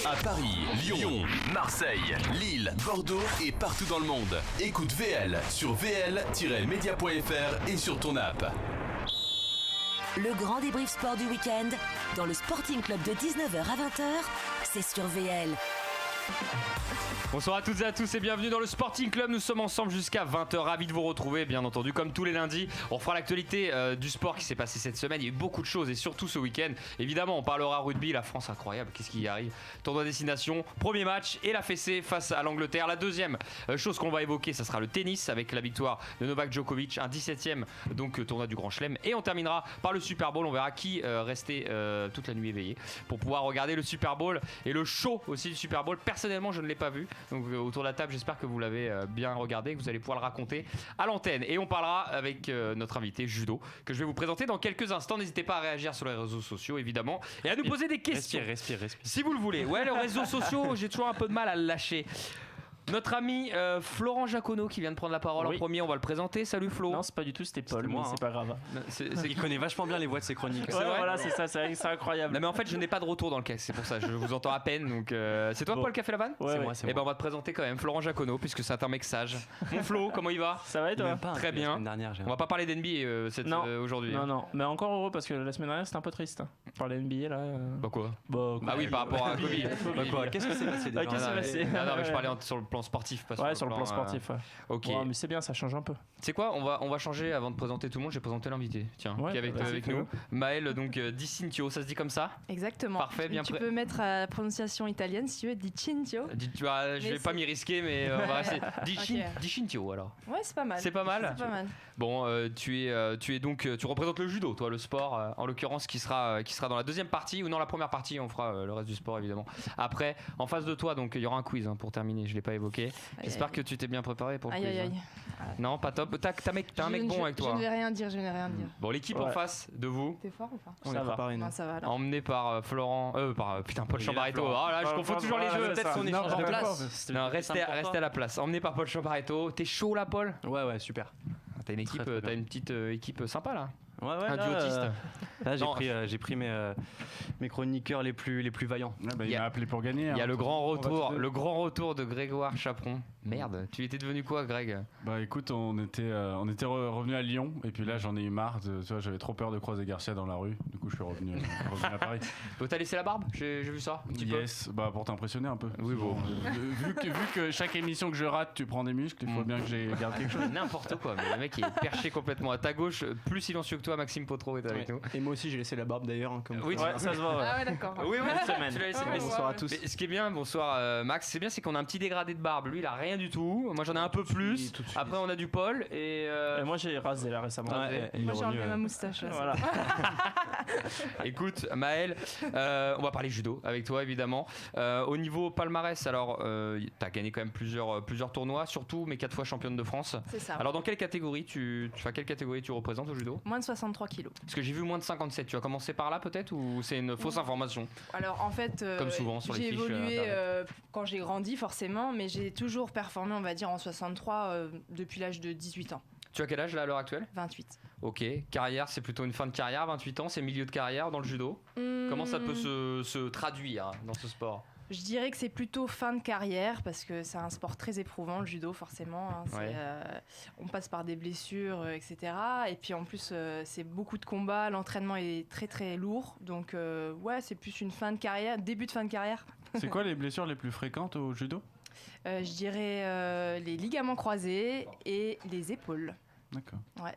À Paris, Lyon, Marseille, Lille, Bordeaux et partout dans le monde. Écoute VL sur vl-media.fr et sur ton app. Le grand débrief sport du week-end dans le Sporting Club de 19h à 20h, c'est sur VL. Bonsoir à toutes et à tous et bienvenue dans le Sporting Club. Nous sommes ensemble jusqu'à 20h, ravis de vous retrouver bien entendu comme tous les lundis. On fera l'actualité du sport qui s'est passé cette semaine. Il y a eu beaucoup de choses et surtout ce week-end. Évidemment on parlera rugby, la France incroyable, qu'est-ce qui y arrive. Tournoi destination, premier match et la fessée face à l'Angleterre. La deuxième chose qu'on va évoquer, ça sera le tennis avec la victoire de Novak Djokovic, un 17e donc tournoi du Grand Chelem. Et on terminera par le Super Bowl, on verra qui restait toute la nuit éveillé pour pouvoir regarder le Super Bowl et le show aussi du Super Bowl. Personnellement je ne l'ai pas vu. Donc autour de la table, j'espère que vous l'avez bien regardé, que vous allez pouvoir le raconter à l'antenne. Et on parlera avec notre invité Judo, que je vais vous présenter dans quelques instants. N'hésitez pas à réagir sur les réseaux sociaux, évidemment, et à nous poser des questions. Respire. Si vous le voulez. Ouais, les réseaux sociaux, j'ai toujours un peu de mal à le lâcher. Notre ami Florent Jacono qui vient de prendre la parole en premier, on va le présenter. Salut Flo. Non, c'est pas du tout, c'était Paul, moi, mais c'est pas grave. Il connaît vachement bien les voix de ses chroniques. Ouais, voilà, c'est ça, c'est incroyable. Non mais en fait je n'ai pas de retour dans le casque, c'est pour ça, je vous entends à peine. Donc c'est toi Paul qui a fait la vanne? Ouais, moi, c'est Et ben on va te présenter quand même Florent Jacono puisque c'est un mec sage. Mon Flo, comment il va? Ça va et toi? Très bien. La semaine dernière, On va pas parler d'NBA aujourd'hui. Non, mais encore heureux parce que la semaine dernière c'était un peu triste. Par la NBA là. Bah quoi? Ah oui, par rapport à Covid. Bah quoi, qu'est-ce que c'est passé déjà? Qu'est-ce qui s'est passé? Non, mais je parlais sur le plan sportif, pas Ouais, sur le plan sportif. Ok. Ouais, mais c'est bien, ça change un peu. C'est quoi? On va changer avant de présenter tout le monde. Je vais présenter l'invité. Tiens, Ouais, qui est avec vas-y, nous. Maël, donc Di Cintio, ça se dit comme ça? Exactement. Parfait, bien tu prêt. peux mettre à prononciation italienne si tu veux, Di Cintio. Je vais pas m'y risquer, mais on va rester. Di Cintio alors. Ouais, c'est pas mal. C'est pas mal. C'est pas mal. Bon, tu es donc tu représentes le judo, toi, le sport, en l'occurrence qui sera dans la deuxième partie ou non la première partie. On fera le reste du sport évidemment. Après, en face de toi, donc il y aura un quiz pour terminer. Je l'ai pas évoqué. J'espère que tu t'es bien préparé pour le quiz. Aïe. Non, pas top. T'as un mec bon avec toi. Je ne vais rien dire. Bon, l'équipe en face de vous. T'es fort ou pas? On est préparé, non? Non, ça va alors. Emmené par Paul Chambaretto. Florent. Oh là, je confonds toujours les jeux. Peut-être qu'on échange de place. Non, restez à la place. Emmené par Paul Chambaretto. T'es chaud là, Paul? Ouais, super. T'as une équipe, Très bien. t'as une petite équipe sympa là. Ouais, Un duotiste. Là, Non. j'ai pris mes chroniqueurs les plus vaillants. Ah bah, Il y il a- m'a appelé pour gagner. Il y a hein. le grand On va retour de Grégoire Chaperon. Merde, tu étais devenu quoi, Greg? Bah écoute, on était revenu à Lyon et puis là j'en ai eu marre. Tu vois, j'avais trop peur de croiser Garcia dans la rue. Du coup, je suis revenu à Paris. T'as laissé la barbe? J'ai vu ça. Un petit peu. Yes, bah pour t'impressionner un peu. Oui, bon. Vu que chaque émission que je rate, tu prends des muscles, il faut bien que j'ai garde quelque chose. N'importe quoi, mais le mec il est perché complètement. À ta gauche, plus silencieux que toi, Maxime Potro est avec nous. Et moi aussi, j'ai laissé la barbe d'ailleurs. Comme Oui, Ouais, ça se voit. Ah ouais, d'accord. Oui, semaine. tu l'as laissé. Ah, Mais Bonsoir à tous. mais ce qui est bien, bonsoir Max, c'est bien, c'est qu'on a un petit dégradé de barbe. Lui, il a rien du tout. Moi, j'en ai un peu plus. tout de suite. Après, on a du Paul et. Et moi j'ai rasé là récemment. Ouais, il Moi est j'ai revenu, enlevé ma moustache. là, Voilà. Écoute, Maël, on va parler judo avec toi évidemment. Au niveau palmarès, alors, t'as gagné quand même plusieurs tournois, surtout, mais 4 fois championne de France. C'est ça. Alors, dans quelle catégorie tu représentes au judo? Moins de 63 kilos. Parce que j'ai vu moins de 57. Tu as commencé par là peut-être ou c'est une fausse information? Alors en fait, Comme souvent sur les j'ai fiches, évolué Internet. quand j'ai grandi forcément, mais j'ai toujours performé, on va dire, en 63 depuis l'âge de 18 ans. Tu as quel âge là à l'heure actuelle? 28. Ok, carrière, c'est plutôt une fin de carrière, 28 ans, c'est milieu de carrière dans le judo. Comment ça peut se traduire dans ce sport? Je dirais que c'est plutôt fin de carrière parce que c'est un sport très éprouvant, le judo forcément. Hein. Ouais. On passe par des blessures, etc. Et puis en plus, c'est beaucoup de combats, l'entraînement est très très lourd. Donc ouais, c'est plus une fin de carrière, début de fin de carrière. C'est quoi les blessures les plus fréquentes au judo? Je dirais les ligaments croisés et les épaules. D'accord. Ouais,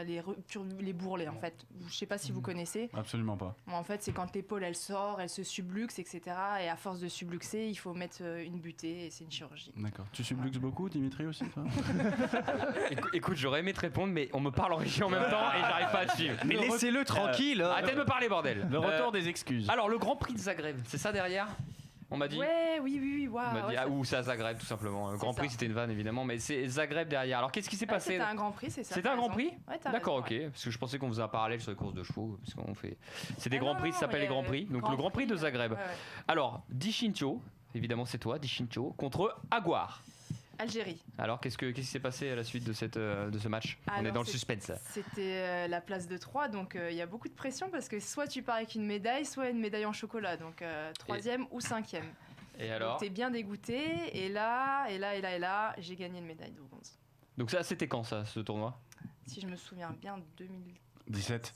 les ruptures, les bourrelets en fait. Je sais pas si vous connaissez. Absolument pas. En fait, c'est quand l'épaule elle sort, elle se subluxe, etc. Et à force de subluxer, il faut mettre une butée et c'est une chirurgie. D'accord. Tu subluxes beaucoup, Dimitri aussi, toi? Écoute, j'aurais aimé te répondre, mais on me parle en régie en même temps et j'arrive pas à te suivre. Mais laissez-le tranquille. Arrêtez de me parler, bordel. Le retour des excuses. Alors, le Grand Prix de Zagreb, c'est ça derrière? On m'a dit. Ouais, oui, waouh. On m'a dit, ouais, ou c'est à Zagreb tout simplement. Le Grand ça. Prix c'était une vanne évidemment, mais c'est Zagreb derrière. Alors qu'est-ce qui s'est passé? C'était un Grand Prix, c'est ça. C'était t'as un Grand raison. Prix? Ouais, t'as D'accord, raison, ok. ouais. Parce que je pensais qu'on faisait un parallèle sur les courses de chevaux. Parce qu'on fait. C'est des Ah Grands non, Prix, ça non, s'appelle mais les Grands Prix. Donc Grand le Grand Prix de Prix, Zagreb. ouais. Alors, Di Cintio, évidemment c'est toi, Di Cintio, contre Aguar. Algérie. Alors, qu'est-ce qui s'est passé à la suite de ce match? On est Alors, dans le suspense. C'était la place de 3, donc il y a beaucoup de pression parce que soit tu pars avec une médaille, soit une médaille en chocolat, donc 3e ou 5e. Et alors? Donc t'es bien dégoûté, et là, j'ai gagné une médaille de bronze. Donc ça, c'était quand ça, ce tournoi? Si je me souviens bien, 17.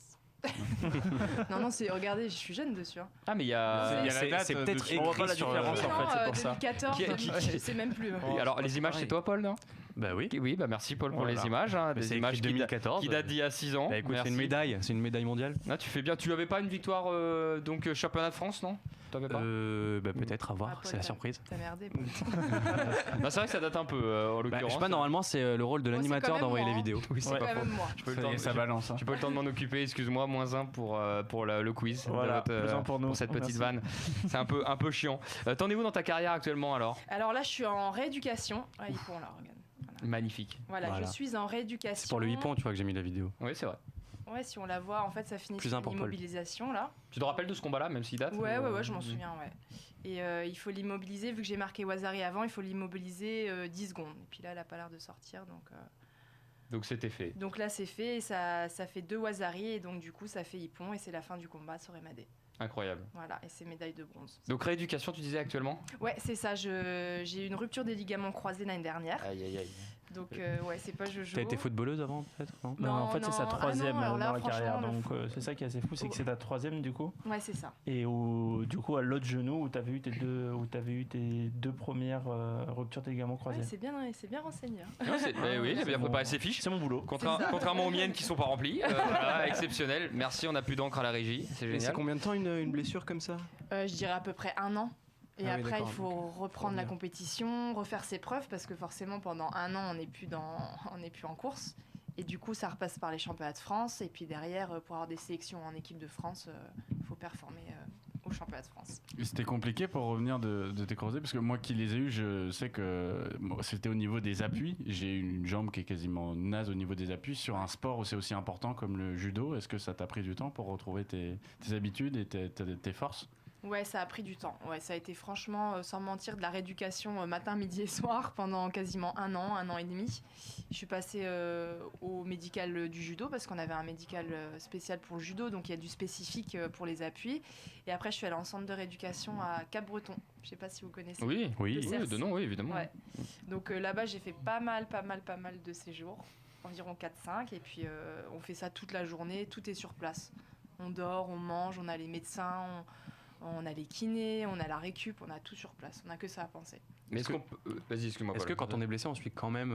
Non, regardez, je suis jeune dessus. Hein. Ah, mais il y a la date c'est peut-être dessus. On voit pas la écrit sur différence en fait, c'est pour ça. 2014, Qui- je sais même plus. Oui, alors, les images, c'est toi, Paul, non? Bah oui. Oui, bah merci, Paul, pour Voilà. les images. Hein, Mais des c'est images écrit 2014. qui datent d'il y a 6 ans. Bah écoute, Merci. c'est une médaille mondiale. Ah, tu fais bien. Tu avais pas une victoire, donc championnat de France, non? T'avais pas? Bah peut-être à voir, Ah, Paul, c'est la surprise. T'as merdé. Non, c'est vrai que ça date un peu, en Bah, l'occurrence. je sais pas, normalement c'est le rôle de Moi, c'est l'animateur quand même d'envoyer moi, les hein. vidéos. Oui, c'est C'est pas quand faux. même moi. J'ai pas eu le temps de- Ça balance. Hein. J'ai pas eu le temps de m'en occuper, excuse-moi, -1 pour le quiz. Voilà, de votre, plus un pour nous. cette petite Merci. vanne. C'est un peu chiant. T'en es où dans ta carrière actuellement alors? Alors là, je suis en rééducation. Ah, Hippon, là, regarde. Magnifique. Voilà, Voilà. je suis en rééducation. C'est pour le hippon, tu vois, que j'ai mis la vidéo. Oui, c'est vrai. Ouais, si on la voit, en fait, ça finit Plus sur un pour Paul. l'immobilisation, là. Tu te rappelles de ce combat-là, même s'il date? Ouais, je m'en souviens, ouais. Et il faut l'immobiliser, vu que j'ai marqué Wazari avant, il faut l'immobiliser 10 secondes. Et puis là, elle a pas l'air de sortir, Donc c'était fait. donc là, c'est fait, et ça fait 2 Wazari, et donc du coup, ça fait Hippon, et c'est la fin du combat, ça aurait madé. Incroyable. Voilà, et c'est médaille de bronze. Donc rééducation, tu disais actuellement? Ouais, c'est ça, j'ai eu une rupture des ligaments croisés l'année dernière, Aïe aïe aïe. donc ouais, c'est pas jojo. T'as été footballeuse avant peut-être, non? Non, en fait, c'est sa non. troisième Ah non, alors là, dans la carrière. franchement, Donc, c'est ça qui est assez fou, c'est que c'est ta troisième du coup. Ouais, c'est ça. Et du coup, à l'autre genou, où t'avais eu tes deux premières ruptures de ligaments Ouais, croisés. c'est bien renseigné. Hein. Non, oui, j'ai bien préparé ces fiches. C'est mon boulot. Contrairement aux miennes qui sont pas remplies. Voilà, exceptionnel. Merci, on n'a plus d'encre à la régie. C'est Et c'est génial. combien de temps une blessure comme ça? Je dirais à peu près 1 an. Et Ah oui, après, il d'accord, faut reprendre la compétition, refaire ses preuves, parce que forcément, pendant 1 an, on n'est plus en course. Et du coup, ça repasse par les championnats de France. Et puis derrière, pour avoir des sélections en équipe de France, il faut performer au championnat de France. Et c'était compliqué pour revenir de tes croisés, parce que moi qui les ai eus, je sais que c'était au niveau des appuis. J'ai une jambe qui est quasiment naze au niveau des appuis. Sur un sport où c'est aussi important comme le judo, est-ce que ça t'a pris du temps pour retrouver tes habitudes et tes forces? Ouais, ça a pris du temps. Ouais, ça a été franchement, sans mentir, de la rééducation matin, midi et soir pendant quasiment 1 an et demi. Je suis passée au médical du judo parce qu'on avait un médical spécial pour le judo, donc il y a du spécifique pour les appuis. Et après, je suis allée en centre de rééducation à Cap-Breton. Je sais pas si vous connaissez. Oui, Le CERS. de nom, oui, évidemment. Ouais. Donc là-bas, j'ai fait pas mal de séjours, environ 4-5. Et puis, on fait ça toute la journée, tout est sur place. On dort, on mange, on a les médecins, on a les kinés, on a la récup, on a tout sur place. On n'a que ça à penser. Mais est-ce qu'on peut... Vas-y, excuse-moi. Est-ce que quand on est blessé, on suit quand même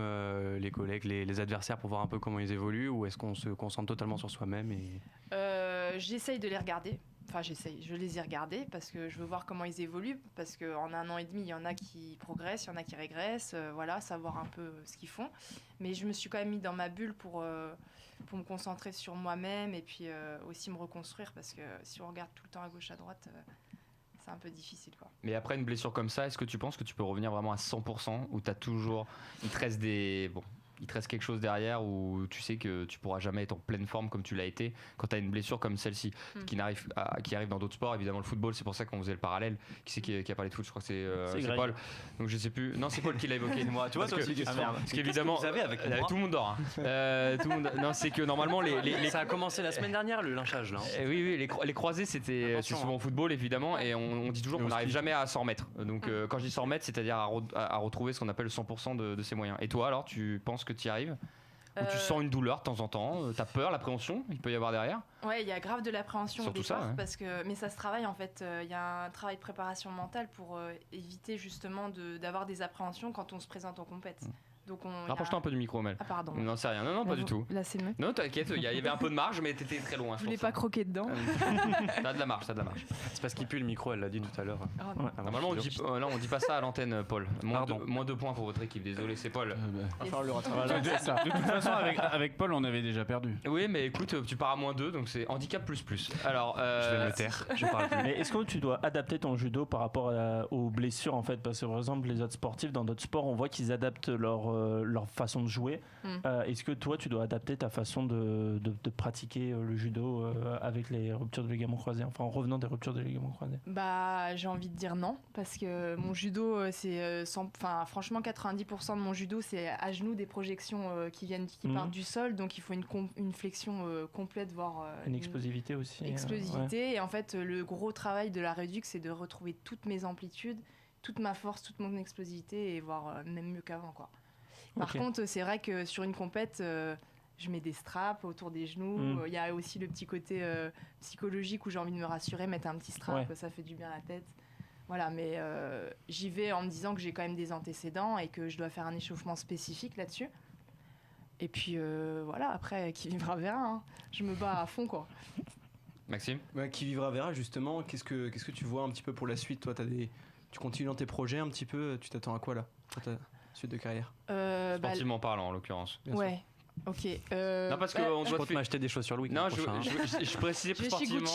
les collègues, les adversaires pour voir un peu comment ils évoluent, ou est-ce qu'on se concentre totalement sur soi-même et... J'essaye de les regarder. Enfin, je les ai regardés parce que je veux voir comment ils évoluent. Parce qu'en 1 an et demi, il y en a qui progressent, il y en a qui régressent. Voilà, savoir un peu ce qu'ils font. Mais je me suis quand même mis dans ma bulle pour me concentrer sur moi-même et puis aussi me reconstruire. Parce que si on regarde tout le temps à gauche, à droite, c'est un peu difficile, quoi. Mais après une blessure comme ça, est-ce que tu penses que tu peux revenir vraiment à 100% ou t'as toujours... Il te reste quelque chose derrière où tu sais que tu pourras jamais être en pleine forme comme tu l'as été quand tu as une blessure comme celle-ci qui arrive dans d'autres sports. Évidemment, le football, c'est pour ça qu'on faisait le parallèle. Qui c'est qui a parlé de foot? Je crois que c'est Greg. Paul. Donc je sais plus. Non, c'est Paul qui l'a évoqué. Moi, tu vois, Parce toi aussi, que- tu Ah, merde. parce qu'évidemment, vous avez avec moi tout le monde dort. Hein. Tout le monde- Non, c'est que normalement Ça a commencé la semaine dernière, le lynchage, là. oui, les croisés, c'est Attention, souvent au football évidemment, et on dit toujours Et qu'on au n'arrive ski. jamais à s'en remettre. Donc quand je dis s'en remettre, c'est-à-dire à retrouver ce qu'on appelle le 100% de ses moyens. Et toi alors, tu penses que tu y arrives? Ou tu sens une douleur de temps en temps? T'as peur, l'appréhension il peut y avoir derrière? Ouais, il y a grave de l'appréhension au Surtout ça, départ, ouais. mais ça se travaille en fait. Il y a un travail de préparation mentale pour éviter justement d'avoir des appréhensions quand on se présente en compète. Donc Rapproche-toi un peu du micro, Mel. Ah pardon. Non, c'est rien. Non, pas du tout. Là c'est mieux. Non, t'inquiète, il y avait un peu de marge, mais t'étais très loin. Je voulais pas croquer dedans. T'as de la marge, C'est parce qu'il pue le micro, elle l'a dit tout à l'heure. Oh, non. Ouais. Normalement, on dit pas ça à l'antenne, Paul. Pardon. Moins 2 points pour votre équipe, désolé, c'est Paul. Voilà, c'est ça. De toute façon, avec Paul, on avait déjà perdu. Oui, mais écoute, tu pars à moins 2, donc c'est handicap plus. Alors, Je vais me taire, je parle plus. Mais est-ce que tu dois adapter ton judo par rapport aux blessures en fait? Parce que par exemple, les autres sportifs dans d'autres sports, on voit qu'ils adaptent leur leur façon de jouer. Est-ce que toi, tu dois adapter ta façon de pratiquer le judo avec les ruptures de ligaments croisés, enfin en revenant des ruptures de ligaments croisés? Bah, j'ai envie de dire non, parce que mon judo, c'est franchement 90% de mon judo, c'est à genoux des projections qui partent du sol, donc il faut une flexion complète, voire une explosivité aussi. Explosivité. Et en fait, le gros travail de la réduc, c'est de retrouver toutes mes amplitudes, toute ma force, toute mon explosivité, et voire même mieux qu'avant, quoi. Par contre, c'est vrai que sur une compète, je mets des straps autour des genoux. Il y a aussi le petit côté psychologique où j'ai envie de me rassurer, mettre un petit strap, ça fait du bien à la tête. Voilà, mais j'y vais en me disant que j'ai quand même des antécédents et que je dois faire un échauffement spécifique là-dessus. Et puis voilà, après, qui vivra verra. Hein. Je me bats à fond, quoi. Maxime ? Qui vivra verra, justement. Qu'est-ce que tu vois un petit peu pour la suite, toi? Tu continues dans tes projets un petit peu, tu t'attends à quoi là pour ta suite de carrière? Sportivement parlant, en l'occurrence. Ouais. Ok. Non, parce qu'on je compte m'acheter des chaussures Louis. Non, je précisais plus sportivement.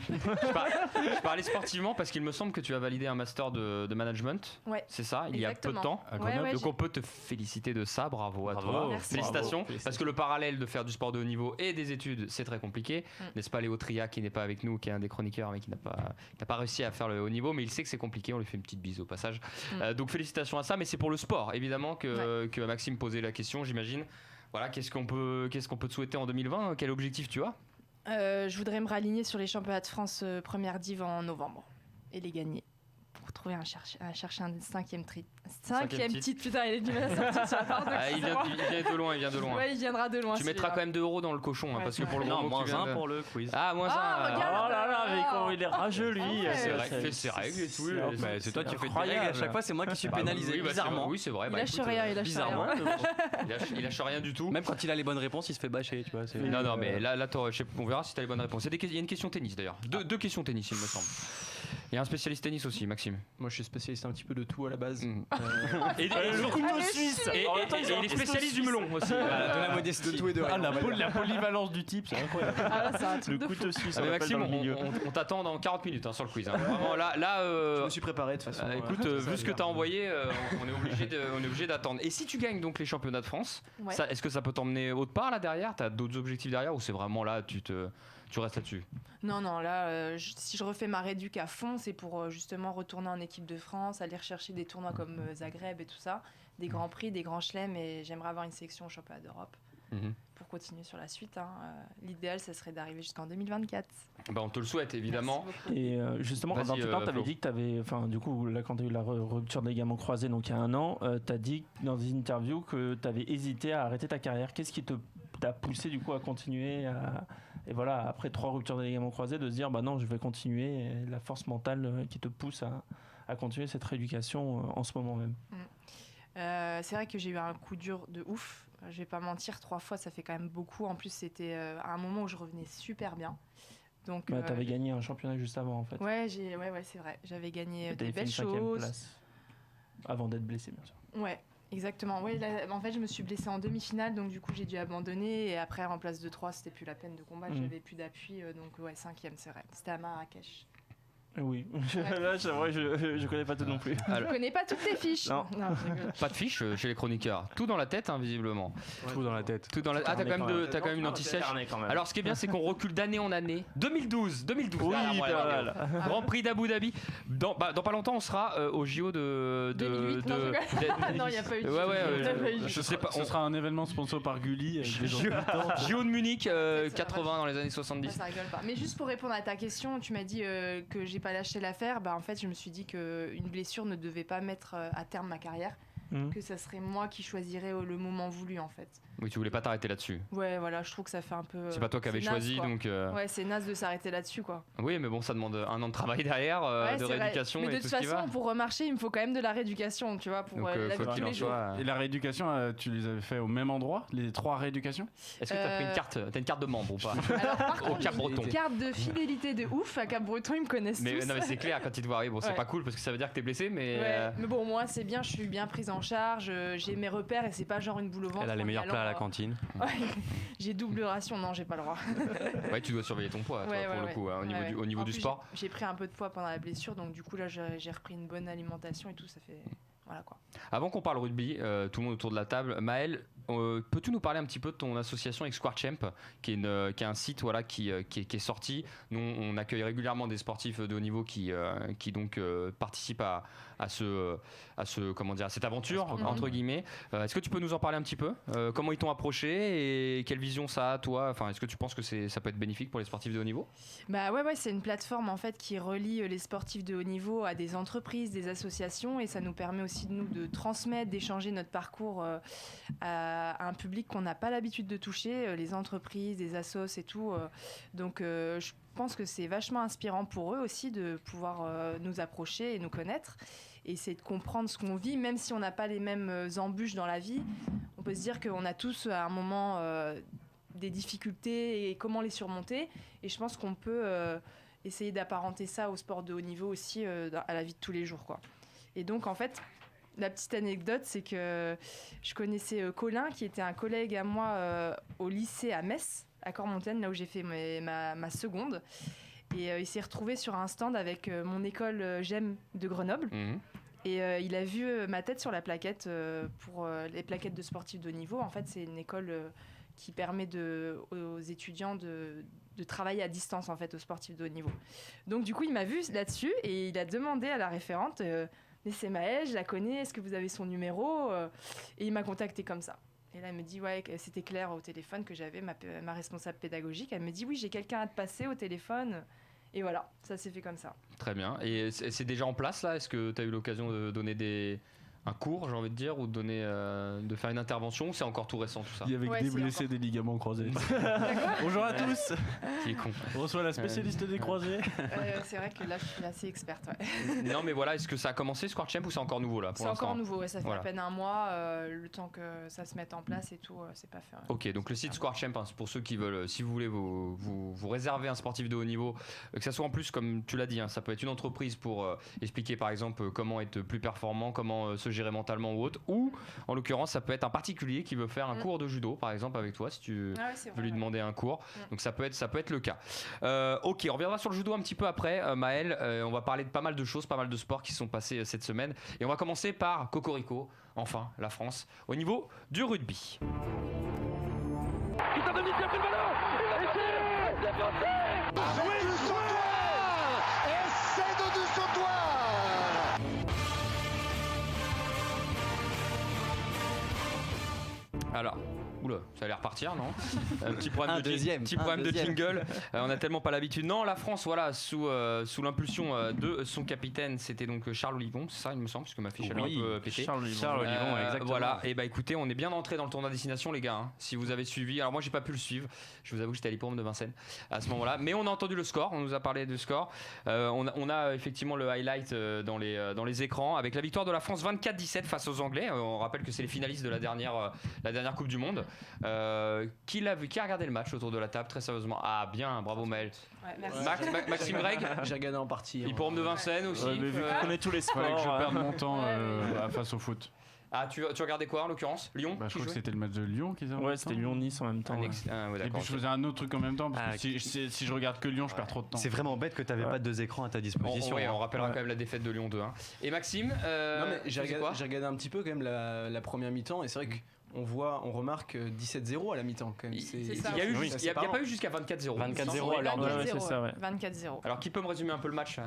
Je parlais sportivement parce qu'il me semble que tu as validé un master de management. Ouais. C'est ça, il y a peu de temps. Donc on peut te féliciter de ça, bravo à toi. Merci. Félicitations. Parce que le parallèle de faire du sport de haut niveau et des études, c'est très compliqué. N'est-ce pas Léo Tria qui n'est pas avec nous, qui est un des chroniqueurs mais qui n'a pas réussi à faire le haut niveau, mais il sait que c'est compliqué, on lui fait une petite bise au passage. Donc félicitations à ça, mais c'est pour le sport évidemment que Maxime posait la question, j'imagine. Voilà, qu'est-ce qu'on peut te souhaiter en 2020? Quel objectif tu as? Je voudrais me réaligner sur les championnats de France première div en novembre et les gagner. Pour trouver chercher un cinquième titre. Putain, il est du mal à sortir sur la part de il vient de loin. Ouais, il viendra de loin. Tu mettras quand même 2 € dans le cochon, parce que pour le moment, moins 1 pour le quiz. Ah, moins 1. Regarde, oh là là, mais comment il est rageux, lui. C'est vrai, il fait ses règles et tout. C'est toi qui fais tes règles, à chaque fois c'est moi qui suis pénalisé, bizarrement. Oui, c'est vrai. Il lâche rien, bizarrement. Il lâche rien du tout. Même quand il a les bonnes réponses, il se fait bâcher, tu vois. Non, mais là, on verra si t'as les bonnes réponses. Il y a une question tennis d'ailleurs. Deux questions tennis, il me semble. Il y a un spécialiste tennis aussi, Maxime. Moi, je suis spécialiste un petit peu de tout à la base. Et le couteau suisse. Et il est spécialiste du melon aussi. De la modestie. De tout et de rien. La polyvalence du type, c'est incroyable. C'est un truc Le couteau suisse. Maxime, on t'attend dans 40 minutes sur le quiz. Vraiment, là, je me suis préparé de toute façon. Écoute, vu ce que t'as envoyé, on est obligé d'attendre. Et si tu gagnes donc les championnats de France, est-ce que ça peut t'emmener autre part là derrière? T'as d'autres objectifs derrière ou c'est vraiment là tu restes là-dessus? Non, là, si je refais ma réduc à fond, c'est pour justement retourner en équipe de France, aller rechercher des tournois comme Zagreb et tout ça, des grands prix, des grands chelems, et j'aimerais avoir une sélection au championnat d'Europe pour continuer sur la suite. L'idéal, ça serait d'arriver jusqu'en 2024. On te le souhaite, évidemment. Et justement, quand tu avais dit que tu avais, du coup, là, quand tu as eu la rupture des ligaments croisés, donc il y a 1 an, tu as dit dans une interview que tu avais hésité à arrêter ta carrière. Qu'est-ce qui t'a poussé du coup à continuer et voilà, après 3 ruptures des ligaments croisés, de se dire bah non, je vais continuer, et la force mentale qui te pousse à continuer cette rééducation en ce moment même. C'est vrai que j'ai eu un coup dur de ouf. Je vais pas mentir, 3 fois, ça fait quand même beaucoup. En plus, c'était à un moment où je revenais super bien. Donc, t'avais gagné un championnat juste avant en fait. Ouais, c'est vrai. J'avais gagné des belles fait une 5e place avant d'être blessé, bien sûr. Ouais. Exactement, ouais, en fait je me suis blessée en demi-finale, donc du coup j'ai dû abandonner, et après en place de 3 c'était plus la peine de combattre, j'avais plus d'appui, donc 5e c'est vrai, c'était à Marrakech. Oui, là c'est vrai, je connais pas tout non plus. Je connais pas toutes tes fiches. Non. Pas de fiches chez les chroniqueurs. Tout dans la tête, visiblement. Tout dans la tête. Ah, t'as quand même une anti-sèche. Alors, ce qui est bien, c'est qu'on recule d'année en année. 2012. Oui, Grand Prix d'Abu Dhabi. Dans pas longtemps, on sera au JO de 2008. Non, il n'y a pas eu de ouais, je sais pas. Ce sera un événement sponsor par Gulli. JO de Munich, 80 dans les années 70. Ça rigole pas. Mais juste pour répondre à ta question, tu m'as dit que j'ai pas lâché l'affaire. En fait, je me suis dit qu'une blessure ne devait pas mettre à terme ma carrière. Que ça serait moi qui choisirais le moment voulu en fait. Oui, tu voulais pas t'arrêter là-dessus. Ouais, voilà, je trouve que ça fait un peu. C'est pas toi qui avais choisi, naze, donc. Ouais, c'est naze de s'arrêter là-dessus, quoi. Oui, mais bon, ça demande 1 an de travail derrière, de rééducation et tout ce qui va. Mais de toute façon, pour remarcher, il me faut quand même de la rééducation, tu vois, pour la vie de tous les jours. Et la rééducation, tu les avais fait au même endroit, les 3 rééducations? Est-ce que t'as pris une carte? T'as une carte de membre ou pas? Alors, par contre, au Cap-Breton. Une carte de fidélité de ouf. À Cap-Breton, ils me connaissent tous. Non, mais c'est clair quand ils te voient arriver. Bon, c'est pas cool parce que ça veut dire que t'es blessé, mais. Ouais. Mais bon, moi, c'est bien, je suis bien prise en charge. J'ai mes repères et c'est pas genre une boule au ventre. Elle a les meilleurs plats à la cantine. J'ai double ration, non, j'ai pas le droit. Ouais, tu dois surveiller ton poids, toi, pour le coup, au niveau du sport. J'ai pris un peu de poids pendant la blessure, donc du coup là j'ai repris une bonne alimentation et tout, ça fait. Voilà quoi. Avant qu'on parle rugby, tout le monde autour de la table, Maël, peux-tu nous parler un petit peu de ton association avec Square Champ, qui est un site voilà, qui est sorti. Nous, on accueille régulièrement des sportifs de haut niveau qui donc participent à cette aventure, entre guillemets. Est-ce que tu peux nous en parler un petit peu ? Comment ils t'ont approché et quelle vision ça a, toi ? Enfin, est-ce que tu penses que ça peut être bénéfique pour les sportifs de haut niveau ? Bah ouais, c'est une plateforme en fait qui relie les sportifs de haut niveau à des entreprises, des associations, et ça nous permet aussi de transmettre, d'échanger notre parcours à un public qu'on n'a pas l'habitude de toucher, les entreprises, des assos et tout. Donc je pense que c'est vachement inspirant pour eux aussi de pouvoir nous approcher et nous connaître et essayer de comprendre ce qu'on vit, même si on n'a pas les mêmes embûches dans la vie. On peut se dire qu'on a tous à un moment des difficultés et comment les surmonter, et je pense qu'on peut essayer d'apparenter ça au sport de haut niveau aussi, à la vie de tous les jours, quoi. Et donc en fait, la petite anecdote, c'est que je connaissais Colin, qui était un collègue à moi au lycée à Metz, à Cormontaine, là où j'ai fait ma seconde. Et il s'est retrouvé sur un stand avec mon école GEM de Grenoble. Et il a vu ma tête sur la plaquette pour les plaquettes de sportifs de haut niveau. En fait, c'est une école qui permet aux étudiants de travailler à distance, en fait, aux sportifs de haut niveau. Donc du coup, il m'a vu là-dessus et il a demandé à la référente... mais c'est Maëlle, je la connais, est-ce que vous avez son numéro ? Et il m'a contacté comme ça. Et là, elle me dit, ouais, c'était Claire au téléphone que j'avais, ma responsable pédagogique. Elle me dit, oui, j'ai quelqu'un à te passer au téléphone. Et voilà, ça s'est fait comme ça. Très bien. Et c'est déjà en place là ? Est-ce que tu as eu l'occasion de donner un cours, j'ai envie de dire, ou de faire une intervention, ou c'est encore tout récent tout ça ? Il y avait des blessés, des ligaments croisés. Bonjour à tous. Qui est con. On reçoit la spécialiste des croisés. C'est vrai que là, je suis assez experte. Ouais. Non, mais voilà, est-ce que ça a commencé Square Champ ou c'est encore nouveau là pour l'instant ? C'est encore nouveau, ouais, ça fait à peine un mois, le temps que ça se mette en place et tout, c'est pas fait. Ok, donc le site Square Champ, hein, c'est pour ceux qui veulent, si vous voulez vous réserver un sportif de haut niveau, que ça soit en plus, comme tu l'as dit, hein, ça peut être une entreprise pour expliquer par exemple comment être plus performant, comment se gérer mentalement ou autre, ou en l'occurrence ça peut être un particulier qui veut faire un cours de judo par exemple avec toi si tu veux lui demander un cours. Donc ça peut être le cas. Ok, on reviendra sur le judo un petit peu après, Maëlle. On va parler de pas mal de choses, pas mal de sports qui sont passés cette semaine, et on va commencer par Cocorico, enfin la France au niveau du rugby. Putain de mise, il a pris le ballon. Il a passé. Oui, le sautoir. Essai de sautoir. Alors, oula, ça allait repartir, non ? Petit problème Un de jingle. On n'a tellement pas l'habitude. Non, la France, voilà, sous l'impulsion de son capitaine, c'était donc Charles Olivon, c'est ça, il me semble, parce que ma fiche elle est un peu pétée. Charles Olivon, exactement. Voilà, et bah écoutez, on est bien entré dans le tournoi destination, les gars. Hein. Si vous avez suivi, alors moi j'ai pas pu le suivre. Je vous avoue que j'étais à l'hippodrome de Vincennes à ce moment-là, mais on a entendu le score. On nous a parlé du score. On a effectivement le highlight dans les écrans avec la victoire de la France 24-17 face aux Anglais. On rappelle que c'est les finalistes de la dernière Coupe du Monde. Qui a regardé le match autour de la table très sérieusement? Ah bien, bravo Maël. Ouais, merci. Maxime Greg, J'ai regardé en partie. l'hippodrome de Vincennes aussi. Ouais, mais vu qu'on connaît tous les sports. Fallait que je perde mon temps face au foot. Ah, tu regardais quoi en l'occurrence? Lyon? Je crois que c'était le match de Lyon qu'ils ont. Ouais, c'était Lyon-Nice en même temps. Ouais, Et d'accord. puis je faisais un autre truc en même temps parce que si je regarde que Lyon, je perds trop de temps. C'est vraiment bête que tu n'avais pas deux écrans à ta disposition. On rappellera quand même la défaite de Lyon 2. Et Maxime, Non, mais j'ai tu sais quoi regardé un petit peu quand même la première mi-temps, et c'est vrai que on remarque 17-0 à la mi-temps quand même. C'est ça. Il n'y a pas eu jusqu'à 24-0. 24-0 à l'heure de jeu, c'est ça, ouais. 24-0. Alors qui peut me résumer un peu le match?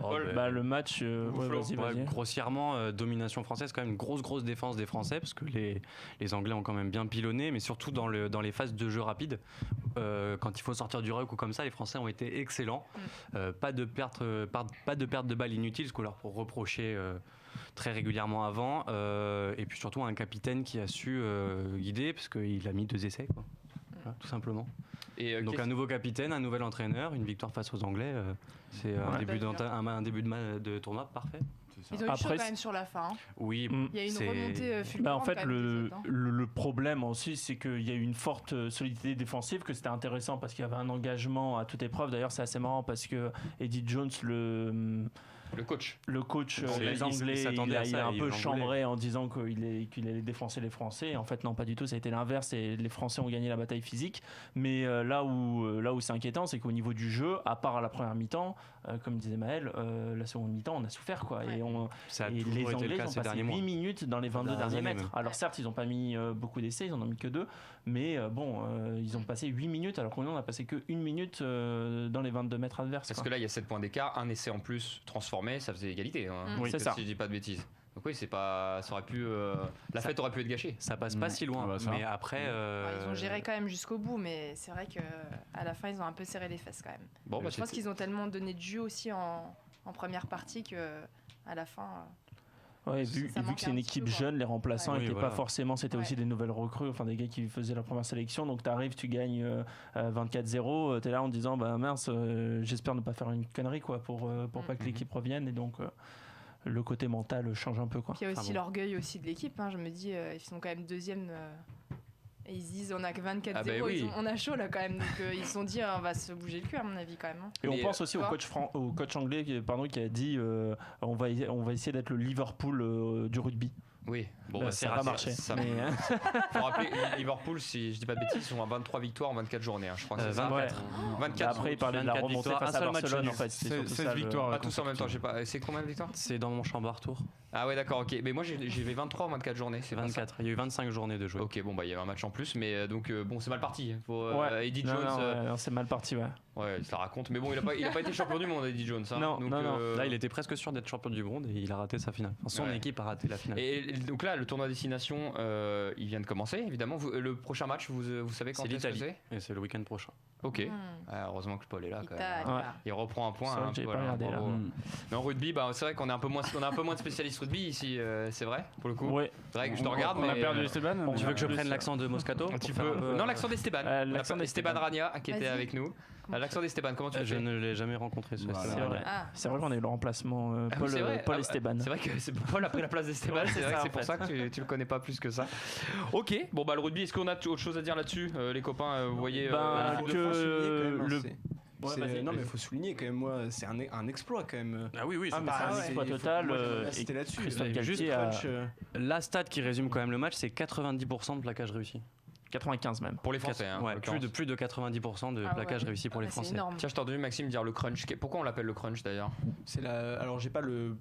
Le match, vas-y. Grossièrement, domination française, quand même une grosse défense des Français, parce que les Anglais ont quand même bien pilonné, mais surtout dans les phases de jeu rapide, quand il faut sortir du ruck ou comme ça, les Français ont été excellents. Pas de perte de balles inutiles, ce qu'on leur reprochait très régulièrement avant, et puis surtout un capitaine qui a su guider, parce qu'il a mis 2 essais, quoi. Voilà, tout simplement. Donc un nouveau capitaine, un nouvel entraîneur, une victoire face aux Anglais, c'est un début de tournoi parfait. Ils ont eu chaud quand même sur la fin. Oui, il y a une remontée fulgurante. En fait, le problème aussi, c'est qu'il y a eu une forte solidité défensive, que c'était intéressant parce qu'il y avait un engagement à toute épreuve. D'ailleurs, c'est assez marrant parce que Eddie Jones, Le coach. Les Anglais, il a un peu chambré en disant qu'il allait défoncer les Français. En fait, non, pas du tout. Ça a été l'inverse. Et les Français ont gagné la bataille physique. Mais là où c'est inquiétant, c'est qu'au niveau du jeu, à part la première mi-temps, comme disait Maël, la seconde mi-temps, on a souffert, quoi. Et les Anglais ont passé 8 minutes dans les 22 derniers mètres. Alors certes, ils n'ont pas mis beaucoup d'essais, ils en ont mis que 2. Mais ils ont passé 8 minutes, alors qu'on a passé que 1 minute dans les 22 mètres adverses. Parce que là, il y a 7 points d'écart, un essai en plus transformé, ça faisait égalité. Oui, c'est ça. Si je dis pas de bêtises. Donc oui, ça aurait pu, la fête aurait pu être gâchée. Ça passe pas si loin, mais après. Ils ont géré quand même jusqu'au bout, mais c'est vrai qu'à la fin, ils ont un peu serré les fesses quand même. Bon, je pense qu'ils ont tellement donné de jus aussi en première partie qu'à la fin. Ouais, vu que c'est une équipe jeune, les remplaçants n'étaient pas forcément, c'était aussi des nouvelles recrues, enfin des gars qui faisaient la première sélection. Donc tu arrives, tu gagnes 24-0, tu es là en disant bah mince, j'espère ne pas faire une connerie quoi, pour pas que l'équipe revienne. Et donc le côté mental change un peu. Quoi. Puis il y a aussi l'orgueil aussi de l'équipe. Je me dis, ils sont quand même deuxième. Et ils se disent on a que 24-0, on a chaud là quand même. Donc ils se sont dit on va se bouger le cul à mon avis quand même. Et on pense aussi au coach anglais qui a dit on va essayer d'être le Liverpool du rugby. Oui, bon, ça n'a pas marché. Faut rappeler, Liverpool, si je dis pas de bêtises, ils sont à 23 victoires en 24 journées. Je crois que c'est 24. 24. Après, il parlait de la remontée face à Barcelone en fait. 16 victoires. Pas tous en même temps, je sais pas. C'est combien de victoires ? C'est dans mon chambre retour. Ah ouais, d'accord, ok. Mais moi j'ai 23 en 24 journées. C'est 24. Il y a eu 25 journées de jouer. Ok, bon, bah il y a eu un match en plus, mais donc bon, c'est mal parti. Eddie Jones. C'est mal parti, ouais. Ouais, ça raconte. Mais bon, il a pas été champion du monde, Eddie Jones. Non. Là, il était presque sûr d'être champion du monde et il a raté sa finale. Son équipe a raté la finale. Et donc là, le tournoi destination, il vient de commencer, évidemment. Le prochain match, vous savez quand est-ce que c'est ? Et c'est le week-end prochain. Ok. Heureusement que Paul est là quand même. Il reprend un point. Mais en rugby, c'est vrai qu'on a un peu moins de spécialistes rugby ici, c'est vrai, pour le coup. Ouais. C'est vrai que je te regarde, mais. On a perdu Esteban. Tu veux que je prenne l'accent de Moscato ? Un petit peu. Non, l'accent d'Esteban. L'accent d'Esteban Rania qui était avec nous. L'accent d'Esteban, comment tu fais ? Je ne l'ai jamais rencontré. C'est vrai qu'on a eu le remplacement Paul Esteban. C'est vrai que Paul a pris la place d'Esteban. C'est vrai que c'est pour ça que tu le connais pas plus que ça. Ok, bon le rugby, est-ce qu'on a autre chose à dire là-dessus, les copains ? Vous voyez non mais il faut souligner quand même, moi c'est un exploit quand même. Ah oui, c'est un exploit total. C'était là-dessus. Juste la stat qui résume quand même le match, c'est 90% de plaquage réussi. 95 même. Pour les Français. Plus de 90% de plaquage réussi pour les Français. Tiens, je t'ai entendu Maxime dire le crunch. Pourquoi on l'appelle le crunch d'ailleurs ? Alors j'ai pas le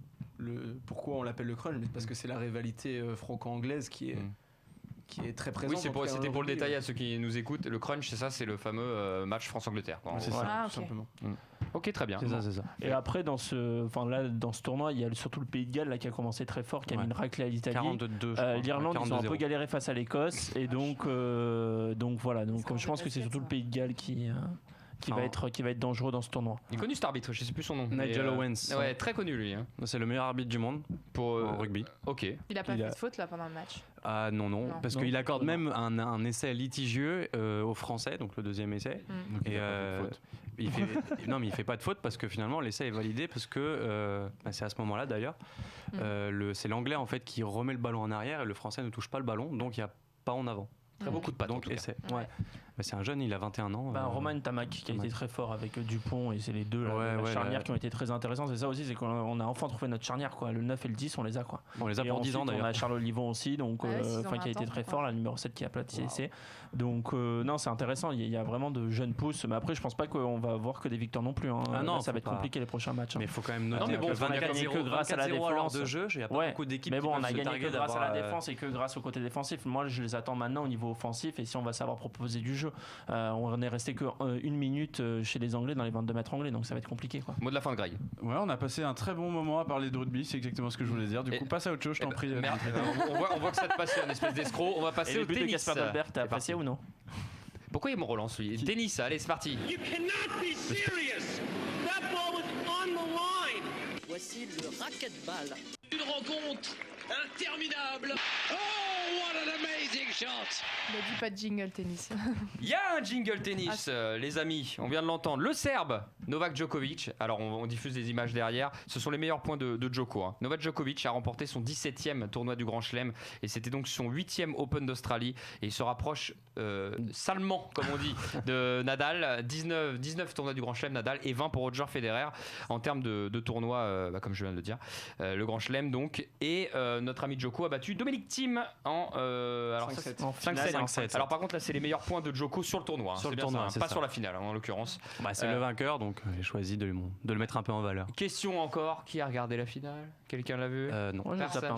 pourquoi on l'appelle le crunch, mais parce que c'est la rivalité franco-anglaise qui est très présente. Oui, c'était pour le détailler à ceux qui nous écoutent. Le crunch, c'est le fameux match France-Angleterre. C'est ça, tout simplement. Ok, très bien. C'est ça. Et après, dans ce tournoi, il y a surtout le Pays de Galles là, qui a commencé très fort, qui a mis une raclée à l'Italie. 42, l'Irlande, ils ont un peu galéré face à l'Écosse. Et donc voilà. Donc, je pense que c'est surtout le Pays de Galles qui va être dangereux dans ce tournoi. Il est connu cet arbitre, je sais plus son nom. Nigel Owens. Ouais, très connu lui. C'est le meilleur arbitre du monde en rugby. Ok. Il a pas fait de faute là pendant le match. Ah non. Parce qu'il accorde même un essai litigieux aux Français, donc le deuxième essai. Et il fait pas de faute parce que finalement l'essai est validé parce que c'est à ce moment-là d'ailleurs. C'est l'Anglais en fait qui remet le ballon en arrière et le Français ne touche pas le ballon, donc il y a pas en avant. Très beaucoup de pattes. Donc essai. Ouais. C'est un jeune, il a 21 ans. Romain Tamac qui a été très fort avec Dupont et c'est les deux charnières qui ont été très intéressantes. C'est ça aussi, c'est qu'on a enfin trouvé notre charnière quoi. Le 9 et le 10 on les a quoi. On les a pour 10 ans d'ailleurs. On a Charles Olivon aussi donc qui a été très fort, la numéro 7 qui a aplati l'essai. Donc non, c'est intéressant, il y a vraiment de jeunes pousses, mais après je pense pas qu'on va avoir que des victoires non plus. Non, ça va être compliqué les prochains matchs. Mais il faut quand même noter. Non mais bon, on a gagné que grâce à la défense de jeu, il y a pas beaucoup d'équipes. Mais bon, on a gagné que grâce à la défense et que grâce au côté défensif. Moi je les attends maintenant au niveau offensif et si on va savoir proposer du jeu. On est resté que 1 minute chez les Anglais dans les 22 mètres anglais, donc ça va être compliqué quoi. Mot de la fin de Greg. Ouais, on a passé un très bon moment à parler de rugby, c'est exactement ce que je voulais dire. Du coup, passe à autre chose, je t'en prie. On voit que ça te passe un espèce d'escroc. On va passer au tennis. De Casper Dolberg, t'as apprécié ou non? Pourquoi il me relance lui? Tennis, allez c'est parti. You cannot be serious. That ball was on the line. Voici le racquetball. Une rencontre interminable. Oh, what an amazing shot. Il a dit pas de jingle tennis. Il y a un jingle tennis, les amis. On vient de l'entendre. Le Serbe Novak Djokovic. Alors on diffuse des images derrière. Ce sont les meilleurs points de Djoko. Hein. Novak Djokovic a remporté son 17e tournoi du Grand Chelem et c'était donc son 8e Open d'Australie et il se rapproche salement, comme on dit, de Nadal. 19 tournois du Grand Chelem Nadal et 20 pour Roger Federer en termes de tournois, comme je viens de le dire. Le Grand Chelem donc. Et notre ami Djoko a battu Dominic Thiem en 5-7. Alors par contre là c'est les meilleurs points de Djoko sur le tournoi. Sur le tournoi, pas sur la finale en l'occurrence. C'est le vainqueur donc j'ai choisi de le mettre un peu en valeur. Question encore, qui a regardé la finale? Quelqu'un l'a vu? Non. Personne.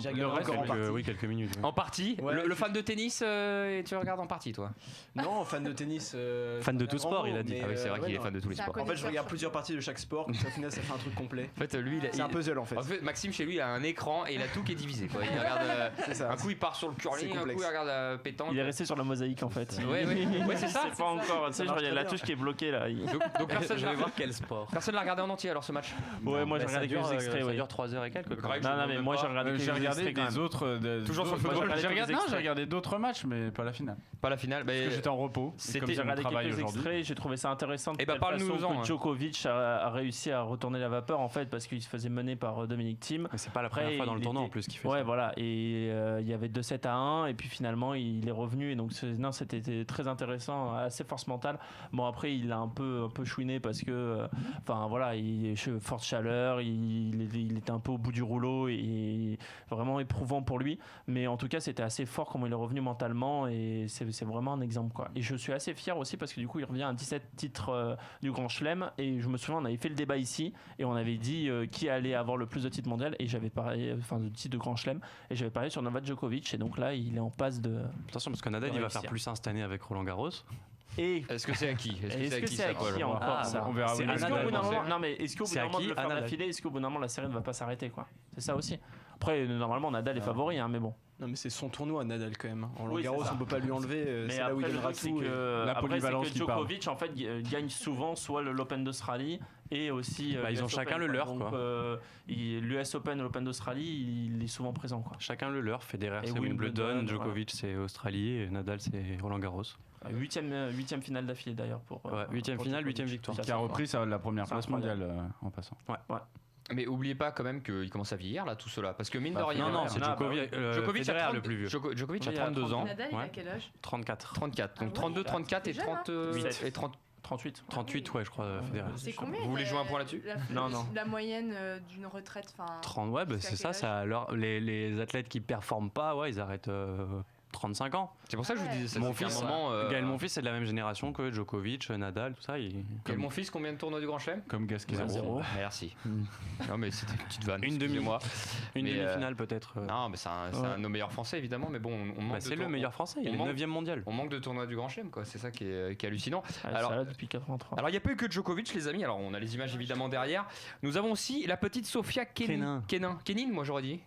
Oui, quelques minutes. En partie. Le fan de tennis, tu regardes en partie toi? Non, fan de tennis. Fan de tout sport, il a dit. Ah oui, c'est vrai qu'il est fan de tous les sports. En fait, je regarde plusieurs parties de chaque sport, donc au final, ça fait un truc complet. En fait, lui, c'est un puzzle en fait. En fait, Maxime chez lui, il a un écran et il a tout qui est divisé. Quoi. Il regarde, un coup, il part sur le curling, un coup, il regarde la pétanque. Il est resté sur la mosaïque en fait. Ouais, c'est ça. C'est pas encore. Tu sais, il y a la touche qui est bloquée là. Donc personne je vais voir quel sport. Personne l'a regardé en entier alors ce match? Ouais, moi j'ai regardé quelques extraits. Ça dure 3 heures et quelques. Non, mais moi j'ai regardé des autres. Toujours sur le football. J'ai regardé d'autres matchs, mais pas la finale. Pas la finale. Parce que j'étais en repos. J'ai regardé quelques extraits. J'ai trouvé ça intéressant. Et parle-nous-en. Djokovic a réussi à retourner la vapeur en fait parce qu'il se faisait mener par Dominic Thiem. Mais c'est pas la première fois dans le tournoi en plus qu'il fait ça. Ouais, voilà. Et il y avait 2-7-1 et puis finalement il est revenu et donc c'était très intéressant, assez force mentale. Bon après il a un peu chouiné parce que enfin voilà, forte chaleur, il était un peu au bout du rouleau et vraiment éprouvant pour lui. Mais en tout cas c'était assez fort comment il est revenu mentalement et c'est vraiment un exemple quoi. Et je suis assez fier aussi parce que du coup il revient à 17 titres du Grand Chelem et je me souviens on avait fait le débat ici et on avait dit qui allait avoir le plus de titres mondiaux et j'avais parlé de titres de Grand Chelem et j'avais parlé sur Novak Djokovic et donc là il est en passe de attention parce que Nadal il va faire plus cette année avec Roland Garros. Et est-ce que c'est acquis? Est-ce que c'est acquis encore ça? On verra. Est-ce qu'au bout d'un moment, non mais est-ce qu'au bout d'un moment de le faire d'affilée, est-ce qu'au bout d'un moment la série ne va pas s'arrêter quoi? C'est ça aussi. Après normalement Nadal est favori mais bon. Non mais c'est son tournoi Nadal quand même. En Roland Garros on peut pas lui enlever. C'est là où il donnera tout. La polyvalence que Djokovic en fait gagne souvent soit l'Open d'Australie et aussi ils ont chacun le leur quoi. L'US Open et l'Open d'Australie il est souvent présent quoi. Chacun le leur. Federer c'est Wimbledon, Djokovic c'est Australie et Nadal c'est Roland Garros. 8e finale d'affilée d'ailleurs pour 8e finale, 8e victoire. Qui a repris la première place mondiale en passant. Ouais. Mais oubliez pas quand même qu'il commence à vieillir là tout cela parce que mine de rien. Non, c'est Djokovic a le plus vieux. Djokovic a 32 ans. Nadal il a quel âge? 34. Donc 32, 34 et 38 et 38 ouais je crois Federer. C'est combien? Vous voulez jouer un point là-dessus? La moyenne d'une retraite 30 c'est ça les athlètes qui performent pas ils arrêtent 35 ans. C'est pour ça que je vous disais ça. Gaël Monfils c'est de la même génération que Djokovic, Nadal, tout ça. Gaël Monfils, combien de tournois du Grand Chelem? Comme Gasquet. 0. Merci. Non mais c'était une petite vanne. Une demi-finale peut-être. Non mais c'est un de nos meilleurs français évidemment, mais bon on manque. C'est le meilleur français, il est 9e mondial. On manque de tournois du Grand Chelem quoi, c'est ça qui est hallucinant. Alors ça depuis 83. Alors il n'y a pas eu que Djokovic les amis, alors on a les images évidemment derrière. Nous avons aussi la petite Sofia Kenin, moi j'aurais dit.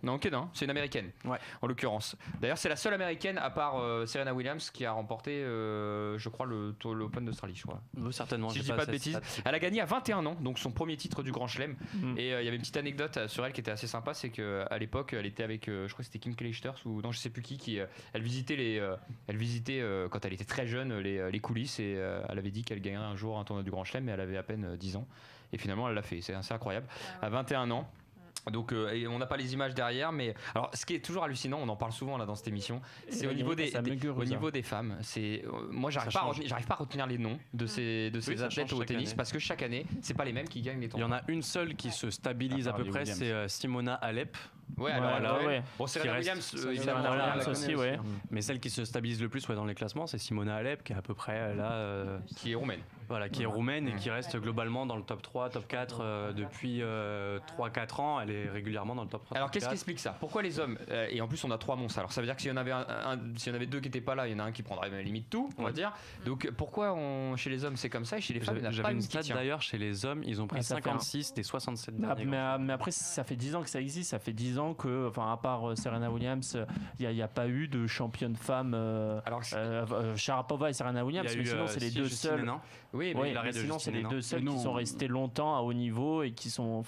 Non, Kenin, c'est une américaine, en l'occurrence. D'ailleurs, c'est la seule américaine, à part Serena Williams, qui a remporté, je crois, l'Open d'Australie, je crois. Certainement, si je dis pas de bêtises. Elle a gagné à 21 ans, donc son premier titre du Grand Chelem. Et il y avait une petite anecdote sur elle qui était assez sympa, c'est qu'à l'époque, elle était avec, je crois que c'était Kim Clijsters, ou non, je sais plus qui elle visitait, quand elle était très jeune, les coulisses, et elle avait dit qu'elle gagnerait un jour un tournoi du Grand Chelem, mais elle avait à peine 10 ans. Et finalement, elle l'a fait, c'est assez incroyable. À 21 ans. Donc on n'a pas les images derrière, mais alors ce qui est toujours hallucinant, on en parle souvent là dans cette émission, c'est au niveau des femmes. C'est moi j'arrive pas à retenir les noms de ces athlètes au tennis parce que chaque année c'est pas les mêmes qui gagnent les tournois. Il y en a une seule qui se stabilise à peu près, c'est Simona Halep. Ouais, alors bon, Serena Williams aussi, ouais. Mais celle qui se stabilise le plus dans les classements, c'est Simona Halep qui est à peu près là. Qui est roumaine. Voilà, qui est roumaine et qui reste globalement dans le top 3, top 4 depuis 3-4 ans. Elle est régulièrement dans le top 3. Alors qu'est-ce qui explique ça? Pourquoi les hommes et en plus on a 3 monstres. Alors ça veut dire que s'il y en avait 2 qui n'étaient pas là, il y en a un qui prendrait limite tout, on va dire. Donc pourquoi chez les hommes c'est comme ça et chez les femmes il n'y en a pas J'avais une une stat d'ailleurs chez les hommes, ils ont pris 56 des 67 derniers. Mais après ça fait 10 ans que ça existe, ça fait 10 ans que, enfin à part Serena Williams, il n'y a pas eu de championne femme. Sharapova et Serena Williams, mais sinon c'est les deux seuls. Oui, mais sinon c'est les deux seuls qui sont restés longtemps à haut niveau et qui sont,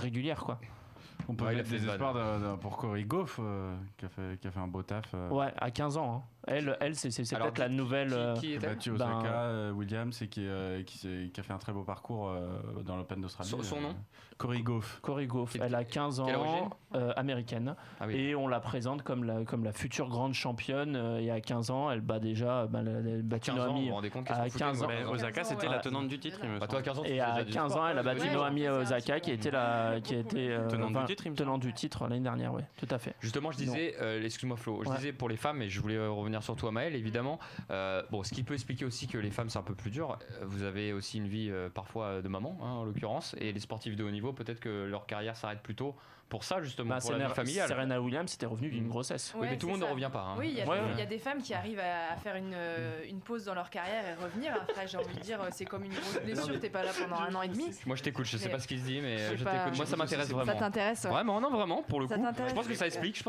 régulières quoi. On peut mettre des espoirs pour Cory Gauff qui a fait un beau taf. Ouais, à 15 ans. Elle c'est peut-être la nouvelle. Qui était battue Osaka, Williams, et qui a fait un très beau parcours dans l'Open d'Australie. Son nom Corey Goff. Corey Goff. Elle a 15 ans, américaine. Ah oui. Et on la présente comme la future grande championne. Et à 15 ans, elle bat déjà. Elle battu Noami. Vous vous rendez compte à 15 ans. Osaka, c'était la tenante du titre. Toi, à 15 ans, et à 15 ans, elle a battu Noami Osaka, qui était tenante du titre l'année dernière. Oui, tout à fait. Justement, je disais, excuse-moi Flo, je disais pour les femmes, et je voulais revenir surtout à Maëlle, évidemment. Ce qui peut expliquer aussi que les femmes, c'est un peu plus dur. Vous avez aussi une vie parfois de maman, en l'occurrence, et les sportifs de haut niveau, peut-être que leur carrière s'arrête plus tôt pour ça, justement, pour la vie familiale. Serena Williams était revenue d'une grossesse. Oui, mais tout le monde ne revient pas. Oui, il y a des femmes qui arrivent à faire une pause dans leur carrière et revenir. Après, j'ai envie de dire, c'est comme une grosse blessure, t'es pas là pendant 1 an et demi. Moi, je t'écoute, je sais pas ce qu'il se dit, mais je t'écoute. Moi, ça m'intéresse vraiment. Ça t'intéresse? Vraiment, non, vraiment, pour le coup. Je pense que ça explique une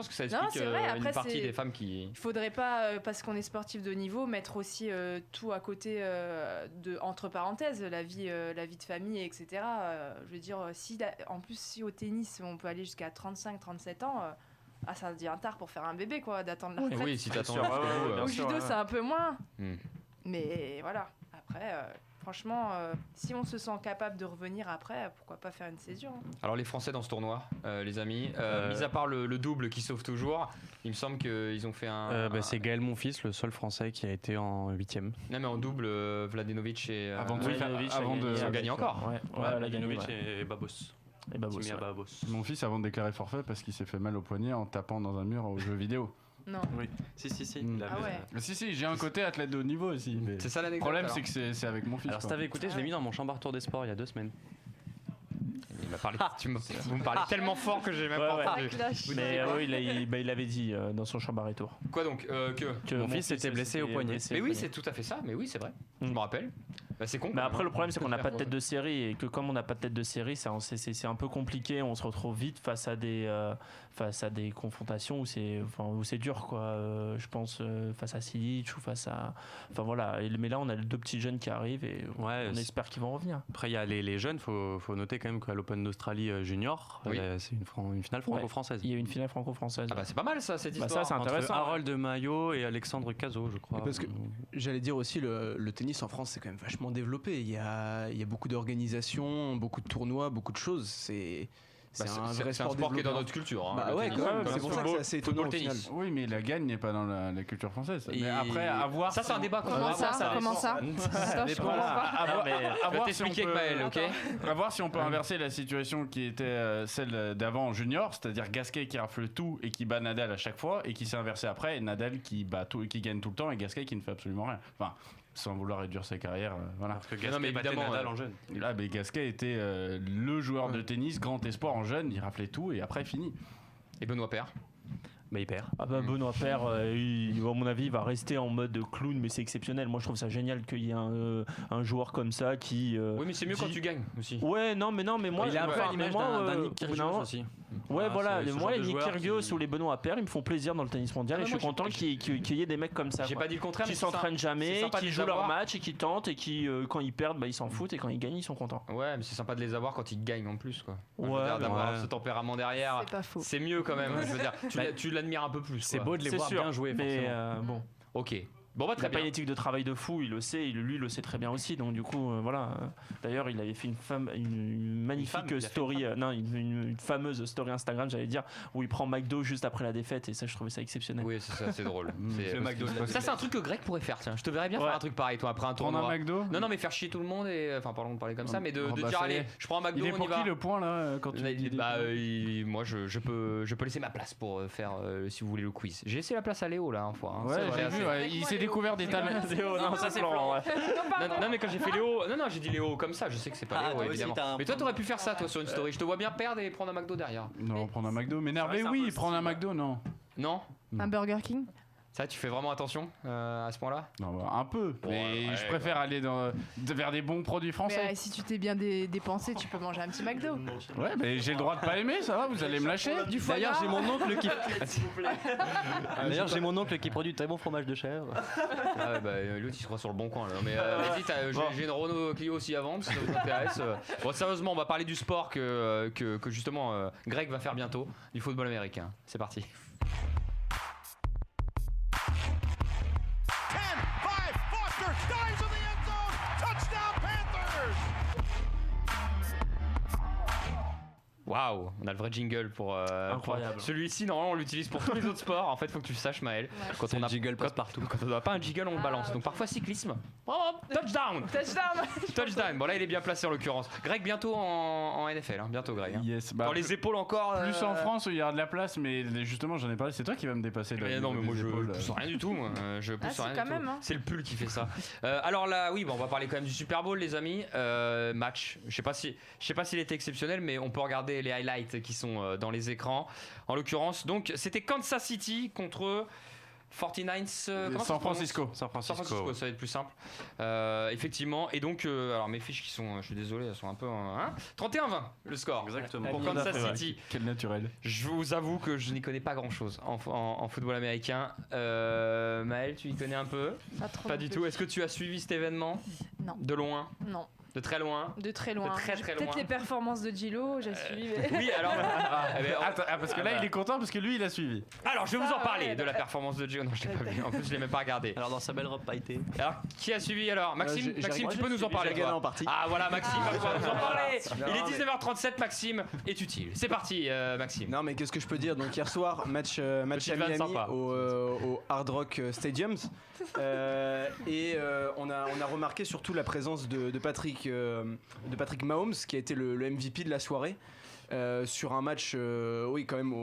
partie des femmes qui. Il faudrait pas, parce qu'on est sportif de haut niveau, mettre aussi tout à côté entre parenthèses, la vie de famille, etc. Je veux dire, en plus, si au tennis, on peut aller jusqu'à 35-37 ans, ça devient tard pour faire un bébé, quoi, d'attendre la retraite. Oui, si t'attends. Au judo, c'est un peu moins. Mais voilà, après, franchement, si on se sent capable de revenir après, pourquoi pas faire une césure, hein. Alors les Français dans ce tournoi, les amis, mis à part le double qui sauve toujours, il me semble qu'ils ont fait c'est Gaël Monfils, le seul Français qui a été en 8ème. Non mais en double, Vladenovic et... Avant de ils ont gagné encore. Vladenovic et Babos. Mon fils, avant de déclarer forfait, parce qu'il s'est fait mal au poignet en tapant dans un mur au jeu vidéo. Non. Oui. Si. Si, j'ai un côté athlète de haut niveau aussi. Mais c'est ça l'anecdote. Le problème, c'est que c'est avec mon fils. Alors, si t'avais écouté, je l'ai mis dans mon chambre retour des sports il y a 2 semaines. Il m'a parlé. Vous me parlez tellement fort que j'ai même pas entendu. Mais il avait dit dans son chambre à retour. Quoi donc que mon fils était blessé au poignet. Mais oui, c'est tout à fait ça. Mais oui, c'est vrai. Je me rappelle. C'est con. Mais après, le problème, c'est qu'on n'a pas de tête de série et que comme on n'a pas de tête de série, c'est un peu compliqué. On se retrouve vite face à des confrontations où c'est dur, quoi. Je pense face à Silic ou face à. Enfin voilà. Mais là, on a 2 petits jeunes qui arrivent et on espère qu'ils vont revenir. Après, il y a les jeunes. Faut noter quand même qu'à l'Open d'Australie junior, c'est une finale franco-française. Il y a une finale franco-française. Ah bah c'est pas mal ça, cette histoire. Ça, c'est intéressant. Entre Harold Maillot et Alexandre Cazot, je crois. Parce que j'allais dire aussi, le tennis en France, c'est quand même vachement développé. Il y a beaucoup d'organisations, beaucoup de tournois, beaucoup de choses. C'est un vrai sport qui est dans notre culture. Hein, c'est pour ça que c'est assez étonnant au final. Oui, mais la gagne n'est pas dans la culture française. Mais après, avoir ça, c'est un débat. Comment ça Je vais t'expliquer avec Maël, ok. À voir si on peut inverser la situation qui était celle d'avant en junior, c'est-à-dire Gasquet qui rafle tout et qui bat Nadal à chaque fois, et qui s'est inversé après, et Nadal qui bat tout et qui gagne tout le temps, et Gasquet qui ne fait absolument rien. Enfin, sans vouloir réduire sa carrière, voilà. Parce que Gasquet battait Nadal en jeune. Là, mais Gasquet était le joueur de tennis, grand espoir en jeune, il raflait tout et après fini. Et Benoît Paire il perd. Benoît Paire, à mon avis, il va rester en mode clown, mais c'est exceptionnel. Moi, je trouve ça génial qu'il y ait un joueur comme ça qui. Oui, mais c'est mieux quand tu gagnes aussi. Ouais, non, mais moi, il a un peu à l'image d'un Nick Kyrgios aussi. Ouais, voilà. Moi, les Nick Kyrgios ou les Benoît Paire, ils me font plaisir dans le tennis mondial et je suis content qu'il y ait des mecs comme ça. J'ai pas dit le contraire. Qui s'entraînent jamais, qui jouent leur match et qui tentent et qui, quand ils perdent, ils s'en foutent et quand ils gagnent, ils sont contents. Ouais, mais c'est sympa de les avoir quand ils gagnent en plus, quoi. D'avoir ce tempérament derrière. C'est pas faux. C'est mieux quand même. Je veux dire, tu l'admires un peu plus. C'est beau de les voir bien jouer, forcément. Bon. Ok. Bon, bah, il n'a pas une éthique de travail de fou, il le sait, lui il le sait très bien aussi. Donc du coup, voilà. D'ailleurs, il avait fait une magnifique story, une fameuse story Instagram, j'allais dire, où il prend McDo juste après la défaite, et ça, je trouvais ça exceptionnel. Oui, c'est ça, c'est drôle. Le McDo. Ça, c'est un truc que Greg pourrait faire. Tiens, je te verrais bien faire un truc pareil, toi, après un tournoi. Prendre un McDo. Non, mais faire chier tout le monde et, enfin, pardon de parler comme ça, mais de dire allez, je prends un McDo. Il est pour qui le point là quand tu moi, je peux laisser ma place pour faire, si vous voulez, le quiz. J'ai laissé la place à Léo là, une fois. Ouais, j'ai vu. Il s'est découvert des talents. Non, ça c'est Florent. Non, mais quand j'ai fait Léo, j'ai dit Léo comme ça, je sais que c'est pas Léo évidemment. Mais toi, t'aurais pu faire ça, toi, sur une story. Je te vois bien perdre et prendre un McDo derrière. Non, prendre un McDo. M'énerver, oui, prendre un McDo, non. Non. Un Burger King. Ça, tu fais vraiment attention à ce point-là? Non, un peu. Mais je préfère aller vers des bons produits français. Mais si tu t'es bien dépensé, tu peux manger un petit McDo. Ouais, mais j'ai le droit de pas aimer, ça va, vous allez me lâcher. D'ailleurs, j'ai mon oncle qui. D'ailleurs, j'ai mon oncle qui produit de très bon fromage de chèvre. Ah ouais, bah l'autre il se croit sur le bon coin là. Mais vas-y, j'ai une Renault Clio aussi à vendre si ça vous intéresse. Bon, sérieusement, on va parler du sport que justement Greg va faire bientôt, du football américain. C'est parti. Waouh, on a le vrai jingle pour. Incroyable. Celui-ci, normalement, on l'utilise pour tous les autres sports. En fait, faut que tu le saches, Maël. Quand on a jingle passe partout. Quand on n'a pas un jingle, on le balance. Ok. Donc parfois cyclisme. Oh, touchdown. Touchdown. Bon là, il est bien placé en l'occurrence. Greg, bientôt en NFL. Bientôt, Greg. Yes. Dans les épaules encore. Plus en France où il y aura de la place, mais justement, j'en ai parlé. C'est toi qui vas me dépasser. Mais non, mais moi je pousse rien du tout. Moi. Je pousse rien du tout. C'est le pull qui fait ça. Alors là, oui, on va parler quand même du Super Bowl, les amis. Match. Je sais pas s'il était exceptionnel, mais on peut regarder les highlights qui sont dans les écrans. En l'occurrence, donc c'était Kansas City contre 49ers. San Francisco. San Francisco, ça va être plus simple. Effectivement. Et donc, alors mes fiches qui sont, je suis désolé, elles sont un peu. 31-20 le score. Exactement. Pour Kansas City. Quel naturel. Je vous avoue que je n'y connais pas grand chose en football américain. Maël, tu y connais un peu? Pas du tout. Est-ce que tu as suivi cet événement? Non. De loin? Non. De très loin? De très loin. Très loin. Peut-être les performances de Gilo, j'ai suivi. Mais... Oui, alors. Parce que là, il est content parce que lui, il a suivi. Alors, je vais vous en parler de la performance de Gilo. Non, je l'ai pas vu. En plus, je l'ai même pas regardé. Alors, dans sa belle robe pailletée. Alors, qui a suivi alors? Maxime, tu peux nous en parler? J'ai en partie. Ah, voilà, Maxime va pouvoir nous en parler. Il est 19h37, Maxime est utile. C'est parti, Maxime. Non, mais qu'est-ce que je peux dire? Donc, hier soir, match à Miami au Hard Rock Stadiums. Et on a remarqué surtout la présence de Patrick Mahomes, qui a été le MVP de la soirée. Sur un match oui quand même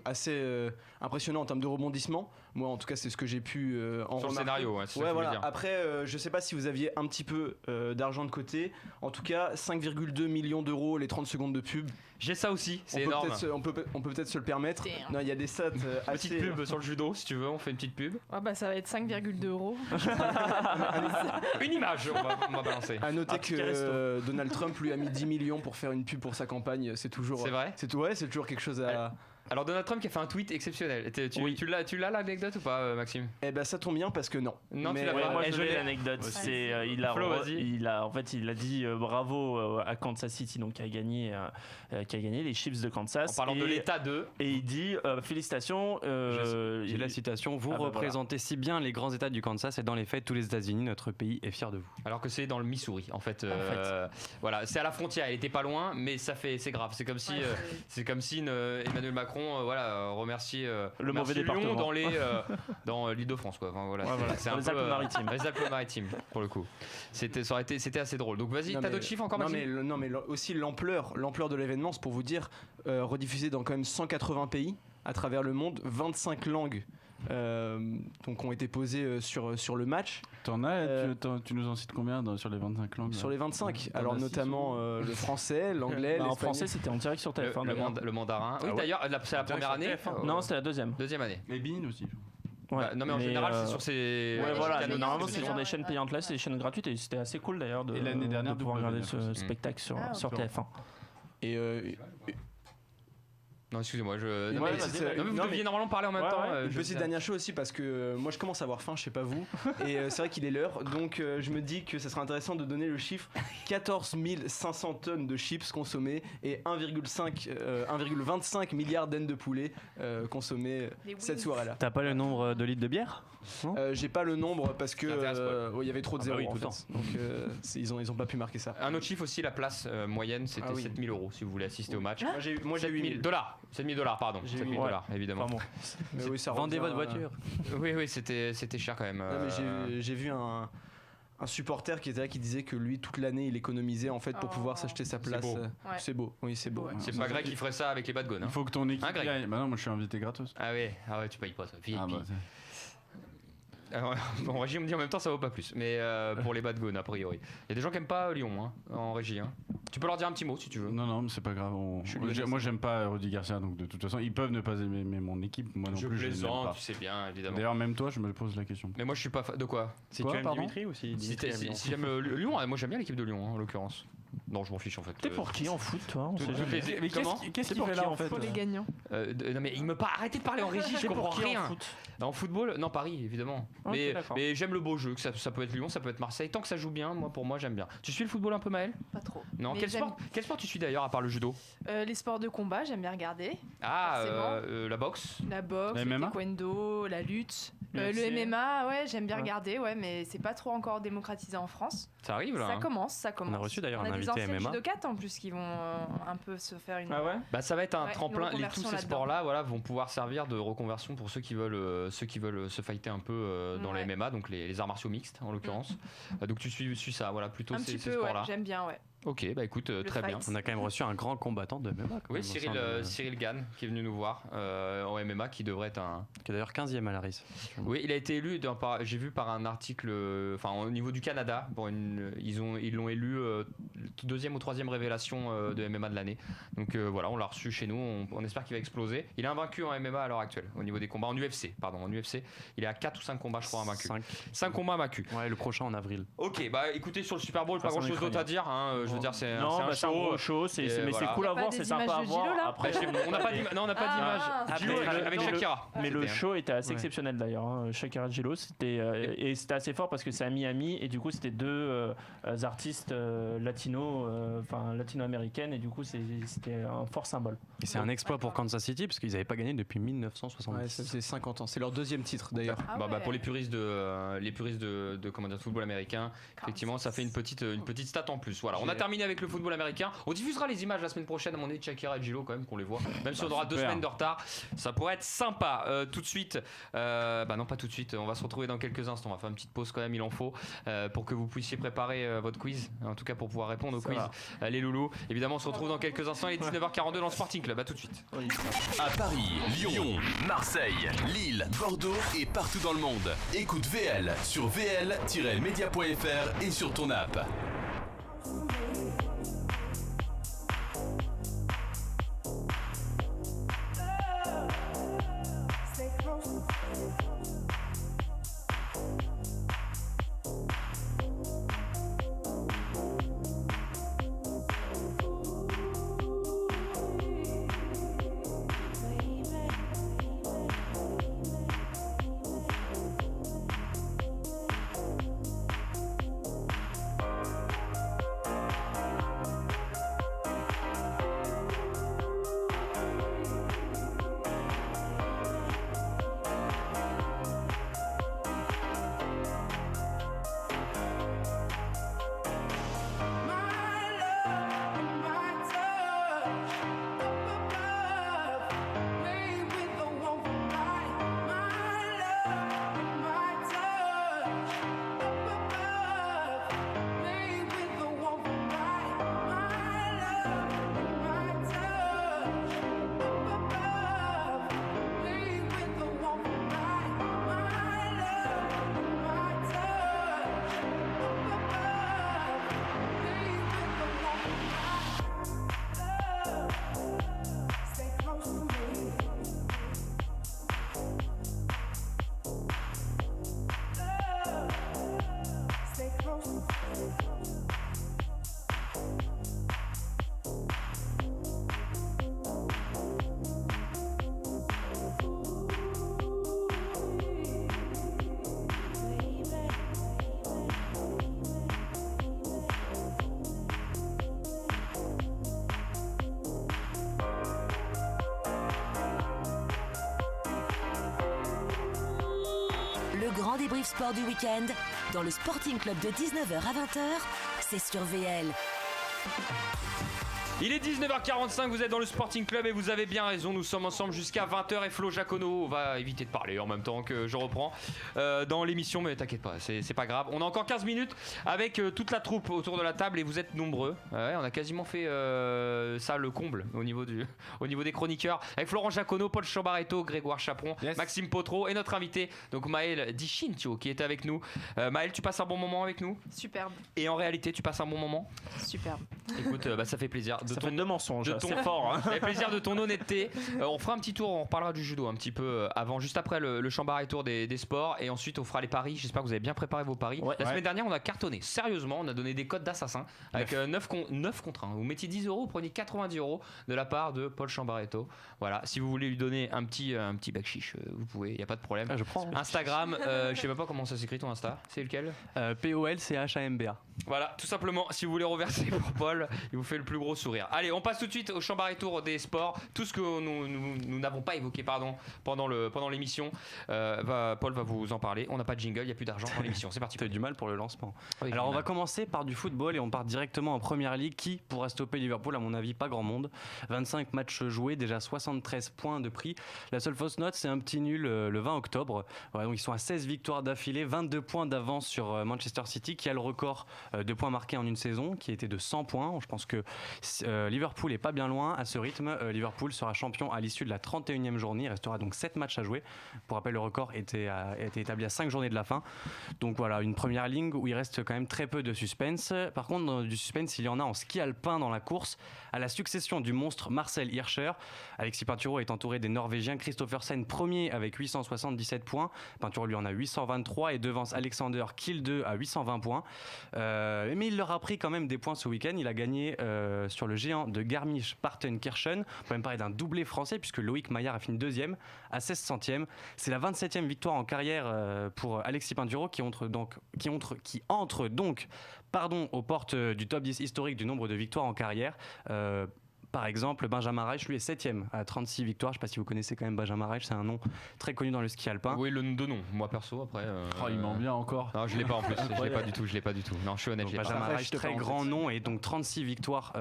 assez impressionnant en termes de rebondissement. Moi en tout cas c'est ce que j'ai pu en remarquer. Sur le scénario, c'est ça que voilà. dire. Après je sais pas si vous aviez un petit peu d'argent de côté. En tout cas 5,2 millions d'euros les 30 secondes de pub. J'ai ça aussi, c'est énorme. On peut peut-être se le permettre. Non, il y a des stats assez... Petite pub sur le judo si tu veux, on fait une petite pub. Ça va être 5,2 euros. Une image, on va balancer. À noter que Donald Trump lui a mis 10 millions pour faire une pub pour sa campagne. C'est toujours. C'est vrai. C'est toujours quelque chose à. Alors Donald Trump qui a fait un tweet exceptionnel. Tu l'as l'anecdote ou pas, Maxime? Eh ben ça tombe bien parce que non. Non, mais tu l'as pas. moi je l'ai l'anecdote. C'est il a dit bravo à Kansas City donc qui a gagné les Chiefs de Kansas. En parlant de l'état de. Et il dit félicitations. J'ai la citation. Vous représentez si bien les grands États du Kansas et dans les faits tous les États-Unis. Notre pays est fier de vous. Alors que c'est dans le Missouri en fait. Voilà, c'est à la frontière. Il était pas loin, mais c'est grave. C'est comme si Emmanuel Macron remercier le mauvais département dans l'Île-de-France quoi. Enfin, voilà, c'est les Alpes-Maritimes. Les Alpes-Maritimes pour le coup. C'était assez drôle. Donc vas-y, t'as d'autres chiffres encore, Maxime? Non mais aussi l'ampleur de l'événement, c'est pour vous dire rediffusé dans quand même 180 pays à travers le monde, 25 langues. Donc ont été posées sur le match. Tu nous en cites combien sur les 25 langues? Sur les 25, alors notamment le français, l'anglais, en français c'était en direct sur TF1. Le mandarin. Oui d'ailleurs, c'est la première année. Non, c'était la deuxième année. Et Bean aussi. Ouais, non mais en général c'est sur ces. Normalement c'est sur des chaînes payantes. Là c'est des chaînes gratuites et c'était assez cool d'ailleurs de pouvoir regarder ce spectacle sur TF1. Et non, excusez-moi, vous deviez deviez normalement parler en même temps. Une petite dernière chose aussi, parce que moi je commence à avoir faim, je sais pas vous, et c'est vrai qu'il est l'heure, donc je me dis que ça serait intéressant de donner le chiffre 14 500 tonnes de chips consommées et 1,25 milliard d'aines de poulet consommées cette soirée-là. T'as pas le nombre de litres de bière? J'ai pas le nombre parce que il y avait trop de zéros en fait. Donc ils ont pas pu marquer ça. Un autre chiffre aussi, la place moyenne c'était 7 000 euros si vous voulez assister au match. Moi j'ai 8 000 $. 7 000 $, pardon. 7 000 $, évidemment. Mais oui, ça vendez votre voiture. Oui, c'était cher quand même. Non, mais j'ai vu un supporter qui était là qui disait que lui toute l'année il économisait en fait pour pouvoir s'acheter sa place. C'est beau. Oui, c'est beau. C'est pas Greg qui ferait ça avec les bad gones. Il faut que ton équipe gagne. Bah non, moi je suis invité gratos. Ah ouais, tu payes pas ça. En régie, on me dit en même temps ça vaut pas plus. Mais pour les bad gones, a priori. Il y a des gens qui aiment pas Lyon en régie. Tu peux leur dire un petit mot si tu veux. Non, mais c'est pas grave. Moi j'aime pas Rudy Garcia, donc de toute façon, ils peuvent ne pas aimer mon équipe. Moi non plus, je l'aime pas. Tu sais bien, évidemment. D'ailleurs, même toi, je me pose la question. Mais moi je suis pas fan de quoi? Si tu aimes Dimitri ou si j'aime Lyon, moi j'aime bien l'équipe de Lyon en l'occurrence. Non, je m'en fiche en fait. T'es pour qui en foot, toi? Mais qu'est-ce qu'il fait là en fait? Pour les gagnants. Non mais il me parle. Arrêtez de parler en régie, je comprends rien. En football, non, Paris évidemment. Mais j'aime le beau jeu, que ça peut être Lyon, ça peut être Marseille. Tant que ça joue bien, pour moi j'aime bien. Tu suis le football un peu, Maël? Pas trop. Non. Quel sport tu suis d'ailleurs à part le judo? Les sports de combat, j'aime bien regarder. La boxe. La boxe, le taekwondo, la lutte. Le MMA, j'aime bien regarder, mais c'est pas trop encore démocratisé en France. Ça arrive là. Ça commence. On a reçu d'ailleurs un invités MMA. judokates en plus qui vont un peu se faire une. Ah ouais. Bah ça va être un Ouais, tremplin. une Tous ces reconversion sports-là, voilà, vont pouvoir servir de reconversion pour ceux qui veulent se fighter un peu dans les MMA, donc les arts martiaux mixtes en l'occurrence. Donc tu suis ça, voilà, plutôt Un ces petit peu, sports-là. ouais, j'aime bien, ouais. Ok, bah écoute, Le très bien. fight. On a quand même reçu un grand combattant de MMA. quand Oui, même, au sein Cyril Gann qui est venu nous voir en MMA, qui devrait être un. qui est d'ailleurs 15e à la RIS. Oui, il a été élu, j'ai vu par un article, enfin au niveau du Canada, ils l'ont élu deuxième ou troisième révélation de MMA de l'année. Donc voilà, on l'a reçu chez nous, on espère qu'il va exploser. Il est invaincu en MMA à l'heure actuelle, au niveau des combats, en UFC, il est à 4 ou 5 combats je crois invaincu. 5 combats invaincus. Ouais, le prochain en avril. Ok, bah écoutez, sur le Super Bowl, pas grand chose d'autre à dire, hein, je veux dire c'est un c'est un show. gros show, mais voilà. c'est cool à voir, c'est sympa à voir. Après, on n'a pas d'image. Non, on n'a pas d'image. Gillo avec Shakira. Mais le show était assez exceptionnel d'ailleurs. Shakira Gillo, et c'était assez fort parce que c'est à Miami et du coup c'était deux artistes latino-américaines et du coup c'était un fort symbole. Et c'est un exploit pour Kansas City parce qu'ils n'avaient pas gagné depuis 1970. Ouais, ça faisait 50 ans. C'est leur deuxième titre d'ailleurs. Pour les puristes de comment dire, football américain, effectivement, ça fait une petite stat en plus. Voilà, on a terminé avec le football américain. On diffusera les images la semaine prochaine à mon avis de Shakira et Gillo quand même qu'on les voit. Même si on aura 2 semaines de retard, ça pourrait être sympa. Tout de suite, non pas tout de suite. On va se retrouver dans quelques instants. On va faire une petite pause quand même, il en faut, pour que vous puissiez préparer votre quiz. En tout cas pour pouvoir répondre au quiz. Les loulous. Évidemment, on se retrouve dans quelques instants. Il est 19h42 dans le Sporting Club. À tout de suite. À Paris, Lyon, Marseille, Lille, Bordeaux et partout dans le monde. Écoute VL sur vl-media.fr et sur ton app. Le grand débrief sport du week-end dans le Sporting Club de 19h à 20h, c'est sur VL. Il est 19h45, vous êtes dans le Sporting Club et vous avez bien raison, nous sommes ensemble jusqu'à 20h et Flo Jacono va éviter de parler en même temps que je reprends dans l'émission, mais t'inquiète pas, c'est pas grave. On a encore 15 minutes avec toute la troupe autour de la table et vous êtes nombreux. Ouais, on a quasiment fait ça le comble au niveau des chroniqueurs avec Florent Jacono, Paul Chambaretto, Grégoire Chaperon, Maxime Potro et notre invité donc Maël Dichincio qui est avec nous. Maël, tu passes un bon moment avec nous? Superbe. Et en réalité, tu passes un bon moment? Superbe. Écoute, ça fait plaisir. De mensonges, c'est fort. Ça fait plaisir de ton honnêteté. On fera un petit tour, on reparlera du judo un petit peu avant, juste après le Chambaret Tour des sports. Et ensuite, on fera les paris. J'espère que vous avez bien préparé vos paris. La semaine dernière, on a cartonné. Sérieusement, on a donné des codes d'assassin avec 9 contre 1. Vous mettiez 10 euros, vous preniez 90 euros de la part de Paul Chambaretto. Voilà, si vous voulez lui donner un petit bac chiche, vous pouvez, il n'y a pas de problème. Je prends. Instagram, je sais même pas comment ça s'écrit ton Insta. C'est lequel? POLCHAMBA. Voilà, tout simplement, si vous voulez reverser pour Paul, il vous fait le plus gros sourire. rire. Allez, on passe tout de suite au champ-barré tour des sports. Tout ce que nous n'avons pas évoqué pendant l'émission. Paul va vous en parler. On n'a pas de jingle, il n'y a plus d'argent dans l'émission. C'est parti. Tu as du mal pour le lancement. Oui, alors on va commencer par du football et on part directement en Première Ligue. Qui pourra stopper Liverpool? À mon avis, pas grand monde. 25 matchs joués, déjà 73 points de prix. La seule fausse note, c'est un petit nul le 20 octobre. Voilà, donc ils sont à 16 victoires d'affilée, 22 points d'avance sur Manchester City qui a le record de points marqués en une saison, qui était de 100 points. Je pense que Liverpool est pas bien loin. À ce rythme, Liverpool sera champion à l'issue de la 31e journée. Il restera donc 7 matchs à jouer. Pour rappel, le record a été établi à 5 journées de la fin. Donc voilà, une Première Ligue où il reste quand même très peu de suspense. Par contre, du suspense, il y en a en ski alpin dans la course. À la succession du monstre Marcel Hirscher, Alexis Pinturo est entouré des Norvégiens. Christophersen premier avec 877 points. Pinturo lui en a 823 et devance Alexander Kilde à 820 points. Mais il leur a pris quand même des points ce week-end. Il a gagné sur le géant de Garmisch-Partenkirchen. On peut même parler d'un doublé français puisque Loïc Maillard a fini deuxième à 16 centièmes. C'est la 27e victoire en carrière pour Alexis Pinturo qui entre donc aux portes du top 10 historique du nombre de victoires en carrière. Par exemple, Benjamin Reich, lui, est 7ème à 36 victoires. Je ne sais pas si vous connaissez quand même Benjamin Reich, c'est un nom très connu dans le ski alpin. Oui, le nom. Moi, perso, après. Il ment bien encore. Non, je ne l'ai pas en plus. Je ne l'ai pas du tout. Non, je suis honnête. Benjamin Reich, très grand nom, et donc 36 victoires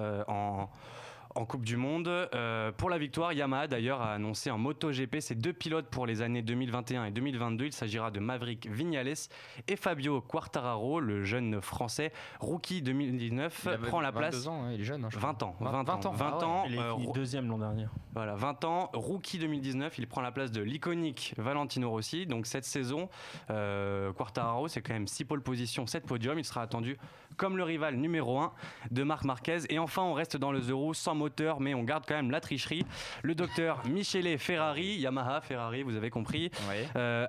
en Coupe du Monde. Pour la victoire, Yamaha d'ailleurs a annoncé en MotoGP ses 2 pilotes pour les années 2021 et 2022. Il s'agira de Maverick Viñales et Fabio Quartararo, le jeune français, rookie 2019, prend la place. 22 ans, il est jeune. 20 ans. Il est fini deuxième l'an dernier. Voilà, 20 ans, rookie 2019, il prend la place de l'iconique Valentino Rossi. Donc cette saison, Quartararo, c'est quand même 6 pole positions, 7 podiums. Il sera attendu comme le rival numéro 1 de Marc Marquez. Et enfin, on reste dans le The Roux sans moteur, mais on garde quand même la tricherie. Le docteur Michele Ferrari, Yamaha, Ferrari, vous avez compris,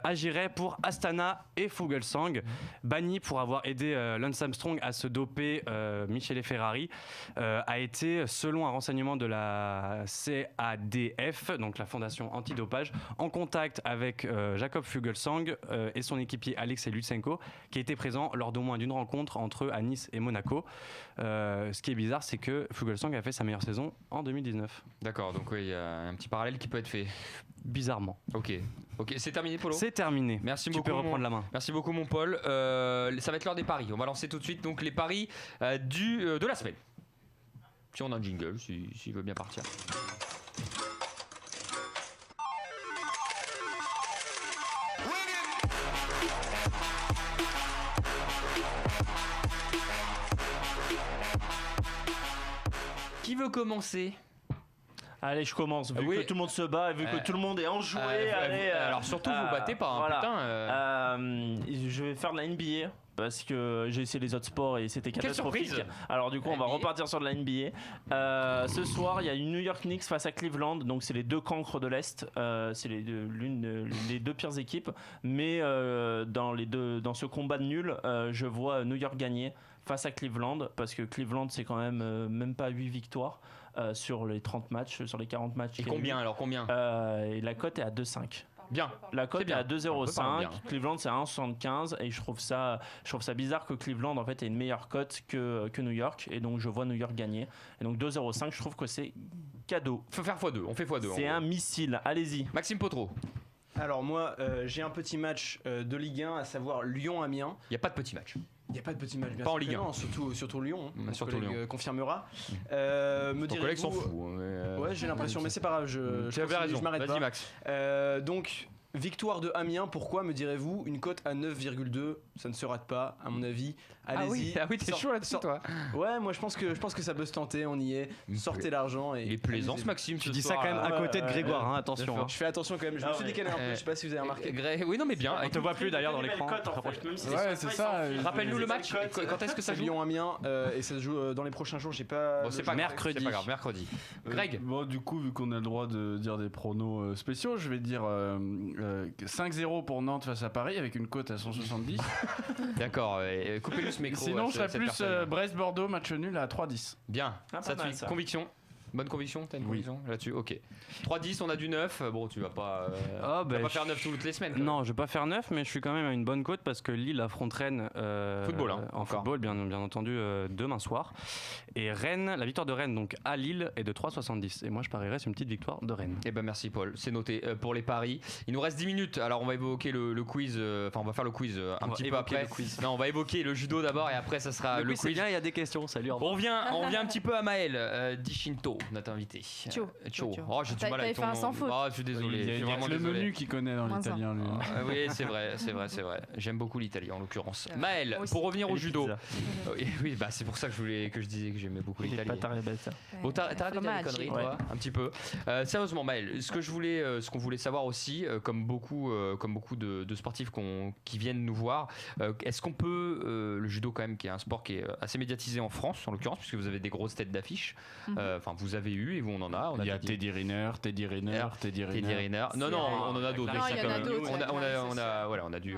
agirait pour Astana et Fuglsang. Banni pour avoir aidé Lance Armstrong à se doper, Michele Ferrari a été, selon un renseignement de la CADF, donc la Fondation Antidopage, en contact avec Jakob Fuglsang et son équipier Alexei Lutsenko, qui était présent lors d'au moins d'une rencontre entre eux à Nice et Monaco. Ce qui est bizarre, c'est que Fuglsang a fait sa meilleure saison en 2019. D'accord, donc il y a un petit parallèle qui peut être fait. Bizarrement. Ok, c'est terminé, Polo. C'est terminé. Merci tu beaucoup. Tu peux reprendre la main. Merci beaucoup, mon Paul. Ça va être l'heure des paris. On va lancer tout de suite donc les paris de la semaine. Si on a un jingle, s'il veut bien partir. Qui veut commencer ? Allez, je commence. Vu que tout le monde se bat, vu que tout le monde est enjoué. Alors surtout, vous battez pas, voilà. Je vais faire de la NBA. Parce que j'ai essayé les autres sports et c'était catastrophique. Alors du coup on va repartir sur de la NBA. Ce soir il y a une New York Knicks face à Cleveland. Donc c'est les deux cancres de l'Est. C'est les deux pires équipes. Mais dans ce combat de nul, je vois New York gagner face à Cleveland. Parce que Cleveland c'est quand même pas 8 victoires sur les 30 matchs, sur les 40 matchs. Et combien et la cote est à 2,5. Bien. La cote est à 2,05. Cleveland c'est à 1,75 et je trouve ça bizarre que Cleveland en fait ait une meilleure cote que New York et donc je vois New York gagner. Et donc 2,05, je trouve que c'est cadeau. Faut faire x2, on fait x2. C'est un missile, allez-y. Maxime Potro. Alors moi j'ai un petit match de Ligue 1, à savoir Lyon-Amiens. Il n'y a pas de petit match. Il n'y a pas de petit match, bien pas sûr. En Ligue 1. Non, surtout Lyon. Mon collègue confirmera. Ton collègue s'en fout. Ouais, j'ai l'impression, mais c'est pas grave. Tu avais raison. Je m'arrête pas. Max. Donc, victoire de Amiens, pourquoi me direz-vous? Une cote à 9,2, ça ne se rate pas, à mon avis. Allez-y. Ah oui, t'es chaud là-dessus, toi. Ouais, moi je pense que ça peut se tenter, on y est. Sortez l'argent. Il est plaisant, Maxime. Tu dis ça quand même à côté de Grégoire, attention. Je fais attention quand même, je me suis décalé un peu, je sais pas si vous avez remarqué. Oui, non, mais bien. On te voit plus d'ailleurs dans l'écran. Ouais, c'est ça. Rappelle-nous le match. Quand est-ce que ça joue? Lyon-Amiens, et ça se joue dans les prochains jours, j'ai pas. Bon, c'est pas mercredi. C'est pas grave, mercredi. Greg. Bon, du coup, vu qu'on a le droit de dire des pronos spéciaux, je vais dire 5-0 pour Nantes face à Paris avec une cote à 170. D'accord, coupez-le ce micro. Sinon, je serais plus Brest-Bordeaux, match nul à 3-10. Bien, ça te fait conviction. Bonne conviction, t'as une conviction là-dessus? Ok. 3-10, on a du 9. Bon, tu vas pas, pas faire 9 toutes les semaines. Non, je vais pas faire 9, mais je suis quand même à une bonne cote parce que Lille affronte Rennes football, en football, bien entendu, demain soir. Et Rennes, la victoire de Rennes donc à Lille est de 3,70. Et moi, je parierais sur une petite victoire de Rennes. Eh ben merci Paul, c'est noté pour les paris. Il nous reste 10 minutes. Alors on va évoquer le quiz. Enfin, on va faire le quiz un petit peu après. Non, on va évoquer le judo d'abord et après ça sera le quiz. C'est bien, il y a des questions. Salut. On revient un petit peu à Maël Dichinto, notre invité. Tio. Oh, j'ai du mal avec ton nom. Sans faute. Oh, je suis désolé. Il y a le menu qu'il connaît dans l'italien, lui. Oui, c'est vrai. J'aime beaucoup l'italien en l'occurrence. Maël, pour revenir au judo. Oui, bah c'est pour ça que je disais que j'aimais beaucoup l'italien. T'arrêtes de dire des conneries, toi, un petit peu. Sérieusement, Maël, ce qu'on voulait savoir aussi, comme beaucoup de sportifs qui viennent nous voir, est-ce qu'on peut, le judo quand même, qui est un sport qui est assez médiatisé en France, en l'occurrence, puisque vous avez des grosses têtes d'affiche. Enfin, vous avez eu et vous on en a. Il y a Teddy Riner. Non, on en a d'autres. Non, il y en a d'autres.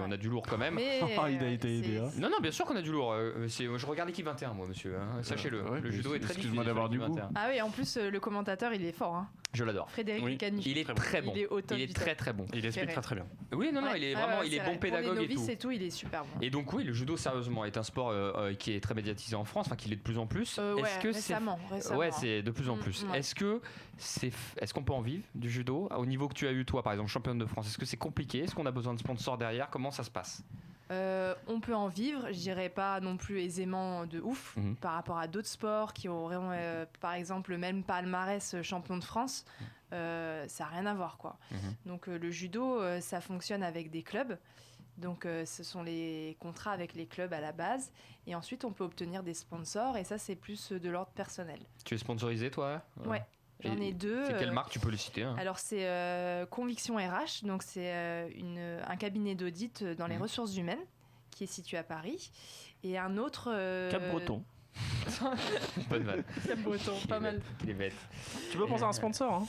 On a du lourd quand même. Il a été aidé. Non, bien sûr qu'on a du lourd. Je regarde l'équipe 21, moi, monsieur. Sachez-le. Le judo est très difficile. Excuse-moi d'avoir du goût. Ah oui, en plus, le commentateur, il est fort. Je l'adore. Frédéric Caniche. Il est très bon. Il est très très bon. Il explique très bien. Oui, il est vraiment, il est bon pédagogue et tout. Et tout, il est super bon. Et donc oui, le judo sérieusement est un sport qui est très médiatisé en France, enfin qui l'est de plus en plus. Est-ce que récemment. Ouais, c'est de plus en plus. Est-ce qu'on peut en vivre du judo au niveau que tu as eu toi, par exemple, championne de France? Est-ce que c'est compliqué? Est-ce qu'on a besoin de sponsors derrière? Comment ça se passe? On peut en vivre, je dirais pas non plus aisément de ouf par rapport à d'autres sports qui auraient par exemple le même palmarès champion de France. Ça n'a rien à voir quoi. Donc le judo ça fonctionne avec des clubs. Donc ce sont les contrats avec les clubs à la base et ensuite on peut obtenir des sponsors et ça c'est plus de l'ordre personnel. Tu es sponsorisé toi? Ouais. J'en ai deux. C'est quelle marque? Tu peux les citer hein. Alors c'est Conviction RH, donc c'est un cabinet d'audit dans les ressources humaines qui est situé à Paris. Et un autre... Cap-Breton. Bonne vanne. Cap-Breton, pas mal. Il est bête. Tu peux penser à un sponsor hein.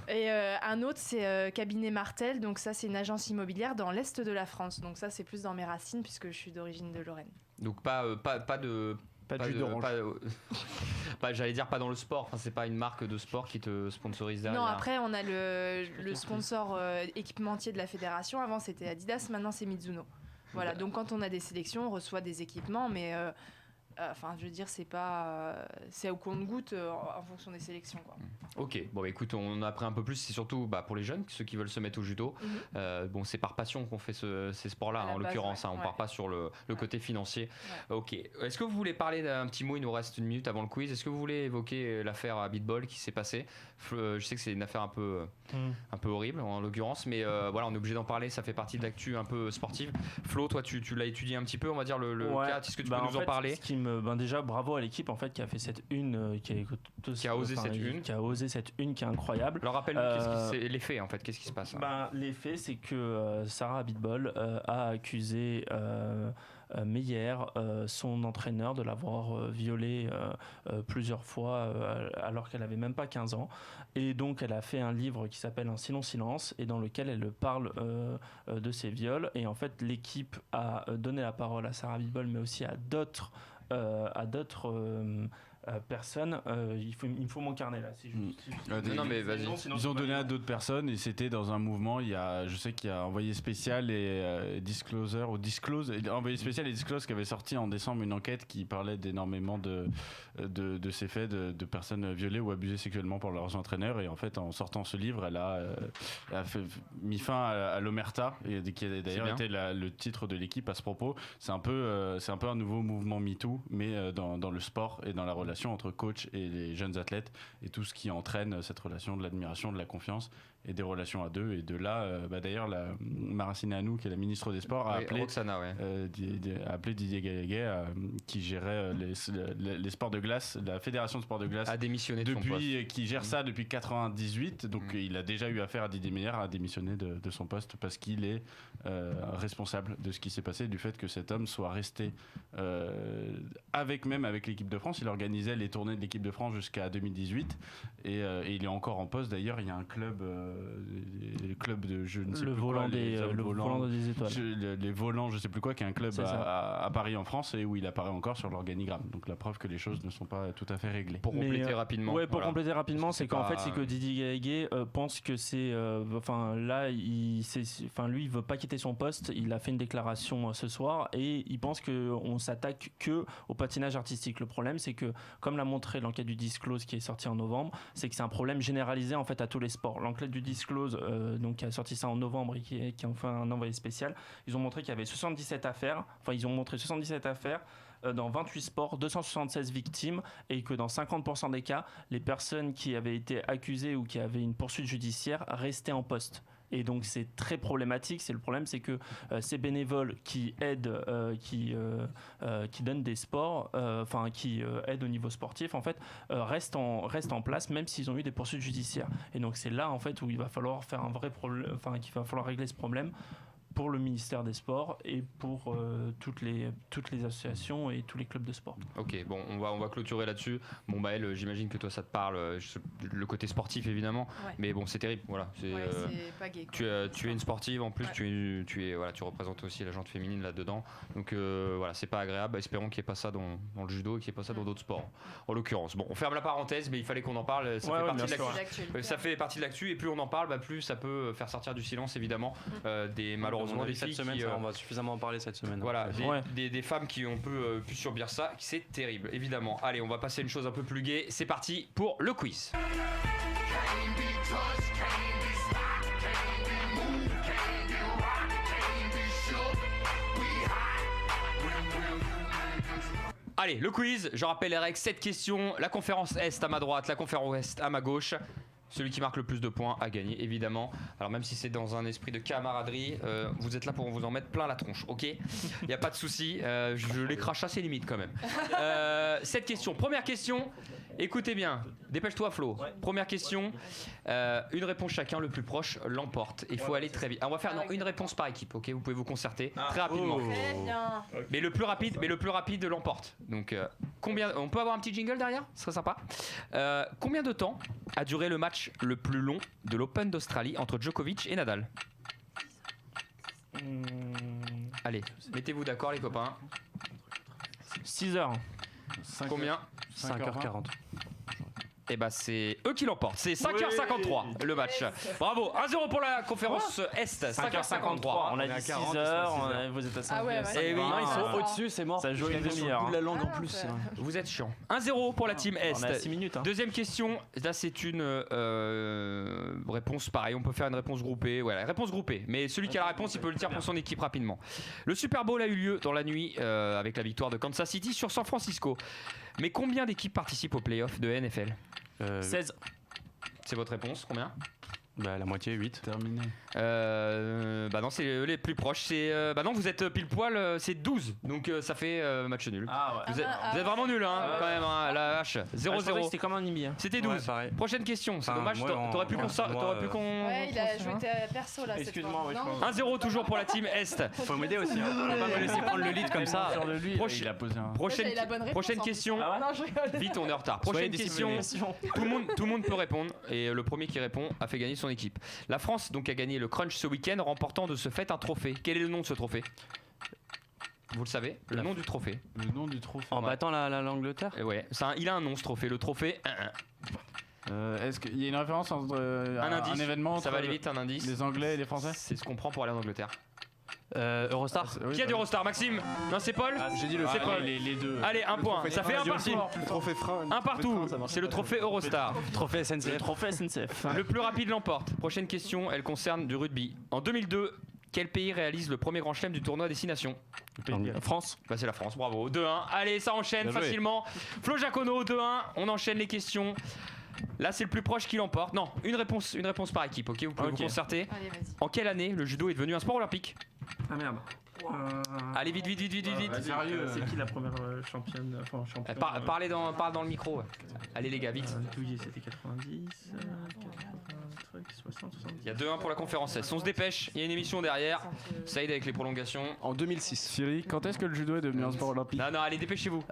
Et un autre c'est Cabinet Martel, donc ça c'est une agence immobilière dans l'Est de la France. Donc ça c'est plus dans mes racines puisque je suis d'origine de Lorraine. Donc pas de jus d'orange. J'allais dire pas dans le sport, enfin, c'est pas une marque de sport qui te sponsorise derrière. Non, après on a le sponsor équipementier de la fédération. Avant c'était Adidas, maintenant c'est Mizuno. Voilà, donc quand on a des sélections, on reçoit des équipements, mais je veux dire, c'est au compte-gouttes en fonction des sélections, quoi. Ok, bon bah, écoute, on a appris un peu plus, c'est surtout pour les jeunes, ceux qui veulent se mettre au judo. Bon, c'est par passion qu'on fait ces sports-là, en l'occurrence, on part pas sur le côté financier. Ouais. Ok, est-ce que vous voulez parler d'un petit mot? Il nous reste 1 minute avant le quiz. Est-ce que vous voulez évoquer l'affaire à Beatball qui s'est passée? Je sais que c'est une affaire un peu horrible en l'occurrence, mais voilà, on est obligé d'en parler, ça fait partie de l'actu un peu sportive. Flo, toi tu l'as étudié un petit peu, on va dire le cas, est-ce que tu peux nous en parler? Déjà bravo à l'équipe en fait qui a fait cette une qui a osé cette une qui est incroyable. Alors rappelle-nous les faits en fait, qu'est-ce qui se passe? Les faits c'est que Sarah Abitbol a accusé Meyer, son entraîneur, de l'avoir violée plusieurs fois alors qu'elle avait même pas 15 ans, et donc elle a fait un livre qui s'appelle Un silence et dans lequel elle parle de ces viols, et en fait l'équipe a donné la parole à Sarah Abitbol mais aussi à d'autres personnes. Il me faut mon carnet là. Non mais vas-y. Ils ont donné à d'autres personnes et c'était dans un mouvement. Je sais qu'il y a Envoyé Spécial et Disclose Envoyé Spécial et Disclose qui avait sorti en décembre une enquête qui parlait d'énormément de ces faits de personnes violées ou abusées sexuellement par leurs entraîneurs, et en fait en sortant ce livre elle a mis fin à l'omerta, qui a d'ailleurs été le titre de l'équipe à ce propos. C'est un peu un nouveau mouvement MeToo mais dans le sport et dans la relation entre coach et les jeunes athlètes et tout ce qui entraîne cette relation de l'admiration, de la confiance et des relations à deux. Et de là, d'ailleurs, Maracine Anou, qui est la ministre des Sports, a appelé Didier Gallagher, qui gérait les sports de glace, la fédération de sport de glace, a démissionné de son poste. Qui gère ça depuis 98. Donc il a déjà eu affaire à Didier Meyer, à démissionner de son poste parce qu'il est responsable de ce qui s'est passé, du fait que cet homme soit resté avec l'équipe de France. Il organisait organisait les tournées de l'équipe de France jusqu'à 2018 et il est encore en poste. D'ailleurs, il y a un club, le club de je ne sais plus quoi, le volant des étoiles. Les volants, je sais plus quoi, qui est un club à Paris en France et où il apparaît encore sur l'organigramme. Donc la preuve que les choses ne sont pas tout à fait réglées. Pour compléter rapidement. Ouais, pour compléter rapidement, c'est qu'en fait, c'est que Didier Gaëguet pense que c'est, là, lui, il veut pas quitter son poste. Il a fait une déclaration ce soir et il pense que on s'attaque que au patinage artistique. Le problème, c'est que, comme l'a montré l'enquête du Disclose qui est sortie en novembre, c'est que c'est un problème généralisé en fait à tous les sports. L'enquête du Disclose, donc qui a sorti ça en novembre et qui ont fait un envoyé spécial, ils ont montré qu'il y avait 77 affaires. Ils ont montré 77 affaires dans 28 sports, 276 victimes, et que dans 50% des cas, les personnes qui avaient été accusées ou qui avaient une poursuite judiciaire restaient en poste. Et donc c'est très problématique. Le problème, c'est que ces bénévoles qui aident, qui donnent des sports, qui aident au niveau sportif, en fait, restent en place même s'ils ont eu des poursuites judiciaires. Et donc c'est là en fait où il va falloir faire un vrai problème, qu'il va falloir régler ce problème pour le ministère des Sports et pour toutes les associations et tous les clubs de sport. Ok, bon, on va clôturer là-dessus. Bon, Maëlle, j'imagine que toi ça te parle, le côté sportif évidemment, mais bon, c'est terrible, voilà. C'est pas gay, tu es une sportive en plus, tu représentes aussi la gente féminine là-dedans, donc voilà, c'est pas agréable. Espérons qu'il n'y ait pas ça dans le judo et qu'il n'y ait pas ça dans d'autres sports, en l'occurrence. Bon, on ferme la parenthèse, mais il fallait qu'on en parle, ça fait partie de l'actu. Ça fait partie de l'actu, et plus on en parle, plus ça peut faire sortir du silence évidemment des malheureusement des cette semaine, on va suffisamment en parler cette semaine. Voilà, des femmes qui ont pu subir ça, c'est terrible, évidemment. Allez, on va passer à une chose un peu plus gaie. C'est parti pour le quiz. Allez, le quiz, je rappelle les règles, 7 questions, la conférence Est à ma droite, la conférence Ouest à ma gauche. Celui qui marque le plus de points a gagné, évidemment. Alors même si c'est dans un esprit de camaraderie, vous êtes là pour vous en mettre plein la tronche, ok ? Il n'y a pas de souci, je les crache assez limite quand même. 7 questions. Première question, écoutez bien, dépêche-toi Flo. Première question, une réponse chacun, le plus proche l'emporte. Il faut aller très vite. On va faire une réponse par équipe, ok ? Vous pouvez vous concerter très rapidement. Très bien. Mais le plus rapide l'emporte. Donc combien ? On peut avoir un petit jingle derrière ? Ce serait sympa. Combien de temps a duré le match le plus long de l'Open d'Australie entre Djokovic et Nadal ? Allez, mettez-vous d'accord les copains. 6 heures. Combien ? 5h40. Et bah c'est eux qui l'emportent. C'est 5h53 le match. Bravo. 1-0 pour la conférence Est. 5h53. On a dit 6 heures. Vous êtes à 5 heures. Et oui, ils sont au-dessus, c'est mort. Ça joue une demi-heure. De la langue en plus. Vous êtes chiant. 1-0 pour la team Est. On a 6 minutes. Deuxième question. Là c'est une réponse pareil. On peut faire une réponse groupée. Voilà, réponse groupée. Mais celui qui a la réponse, il peut le dire pour son équipe rapidement. Le Super Bowl a eu lieu dans la nuit avec la victoire de Kansas City sur San Francisco. Mais combien d'équipes participent aux playoffs de NFL ? 16. C'est votre réponse, combien ? La moitié, 8. Terminé. Bah non, c'est les plus proches. C'est bah non, vous êtes pile poil, c'est 12. Donc ça fait match nul. Vous êtes vraiment nul quand même la hache. 0-0. C'était comme un IMI. C'était 12. Prochaine question, c'est dommage, t'aurais pu qu'on Ouais, il a joué perso là. Excuse-moi, 1-0 toujours pour la team Est. Faut m'aider aussi. On va pas me laisser prendre le lead comme ça. Prochaine question. Vite, on est en retard. Prochaine question. Tout le monde peut répondre et le premier qui répond a fait gagner son équipe. La France donc a gagné le Crunch ce week-end, remportant de ce fait un trophée. Quel est le nom de ce trophée ? Vous le savez, le nom du trophée. Le nom du trophée. En battant l'Angleterre. Ouais, il a un nom ce trophée. Le trophée. Est-ce qu'il y a une référence entre un événement ça va aller vite, un indice. Les Anglais et les Français ? C'est ce qu'on prend pour aller en Angleterre. Eurostar. Qui a du Eurostar ? Maxime ? Non, c'est Paul ? J'ai dit c'est Paul. Les deux. Allez, un point. Ça fait un partout. Le trophée frein. Un partout. C'est le trophée Eurostar. Trophée SNCF. Le trophée SNCF. Le plus rapide l'emporte. Prochaine question, elle concerne du rugby. En 2002, quel pays réalise le premier grand chelem du tournoi Destination ? France. Bah c'est la France, bravo. 2-1. Allez, ça enchaîne facilement. Flo Jacono, 2-1. On enchaîne les questions. Là, c'est le plus proche qui l'emporte. Non, une réponse par équipe, ok ? Vous pouvez vous concerter. Allez, vas-y. En quelle année le judo est devenu un sport olympique ? Ah merde. Allez, vite. Sérieux, c'est qui la première championne, Parle dans le micro. Allez les gars, vite. Douillet, c'était 90, 80, 60. Il y a 2-1 pour la conférence S. On se dépêche, il y a une émission derrière. Saïd avec les prolongations. En 2006. Cyril, quand est-ce que le judo est devenu un sport olympique? Non, allez, dépêchez-vous.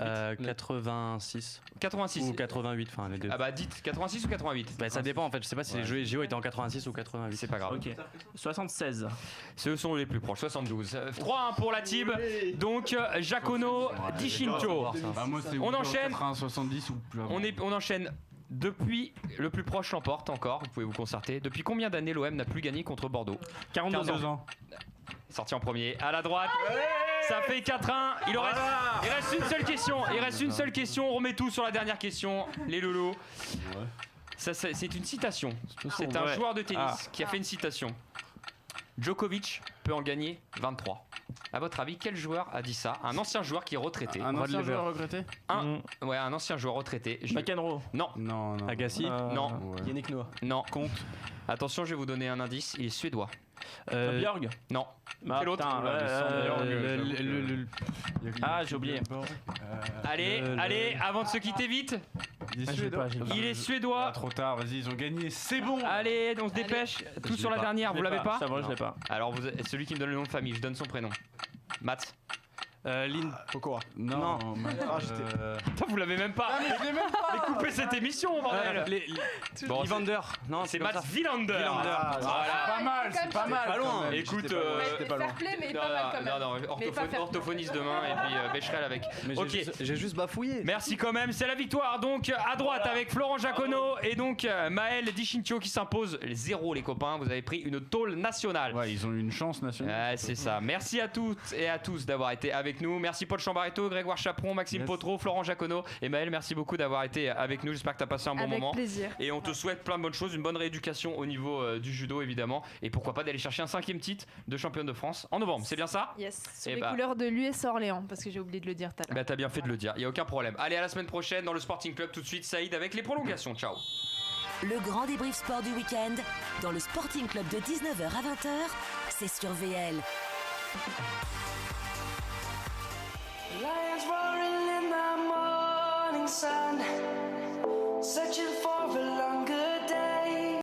86. 86. Ou 88, enfin les deux. Ah bah dites 86 ou 88? Bah, ça dépend en fait, je sais pas si les Jeux JO étaient en 86 ou 88. C'est pas grave. Ok. 76. Ce sont les plus proches, 72. 3-1 pour la Tib. Donc Jacono, Dichincho. On enchaîne. 70 ou plus. On enchaîne. Depuis, le plus proche l'emporte encore, vous pouvez vous concerter. Depuis combien d'années l'OM n'a plus gagné contre Bordeaux? 42 ans. Sorti en premier, à la droite. Ça fait 4-1. Il reste une seule question. Il reste une seule question. On remet tout sur la dernière question. Les loulous. C'est une citation. C'est un joueur de tennis qui a fait une citation. Djokovic peut en gagner 23. À votre avis, quel joueur a dit ça? Un ancien joueur qui est retraité. Un ancien joueur regretté? Ouais, un ancien joueur retraité. McEnroe. Non. Agassi. Non. Yannick Noah. Non. Comte. Attention, je vais vous donner un indice. Il est suédois. Björg. Non. Bah, C'est l'autre. J'ai oublié. Allez, avant de se quitter vite. Il est suédois. Trop tard, vas-y, ils ont gagné, c'est bon. Allez, on se dépêche. Tout sur la dernière, vous l'avez pas? Ça va, je l'ai pas. Alors, celui qui me donne le nom de famille, je donne son prénom. Matt. Lynn. Cocoa. Non. Putain, vous l'avez même pas. Mais coupez cette émission, bordel. Evander. Non, c'est Mats Wilander. C'est pas mal. Pas loin. Écoute, Fair play, mais pas mal quand même. Non, orthophoniste demain et puis Becherel avec. Ok. J'ai juste bafouillé. Merci quand même, c'est la victoire donc à droite avec Florent Jacono et donc Maël Dichincho qui s'impose 0 les copains, vous avez pris une tôle nationale. Ouais, ils ont eu une chance nationale. C'est ça. Merci à toutes et à tous d'avoir été avec nous. Merci Paul Chambaretto, Grégoire Chaperon, Maxime Potro, Florent Jacono et Maël, merci beaucoup d'avoir été avec nous. J'espère que tu as passé un bon moment. Avec plaisir. Et on te souhaite plein de bonnes choses, une bonne rééducation au niveau du judo évidemment et pourquoi pas d'aller chercher un 5e titre de championne de France en novembre. C'est bien ça? Yes. Sur les couleurs de l'US Orléans parce que j'ai oublié de le dire tout à l'heure. T'as bien fait de le dire, il y a aucun problème. Allez, à la semaine prochaine dans le Sporting Club. Tout de suite Saïd avec les prolongations. Ciao. Le grand débrief sport du week-end dans le Sporting Club de 19h à 20h, c'est sur VL.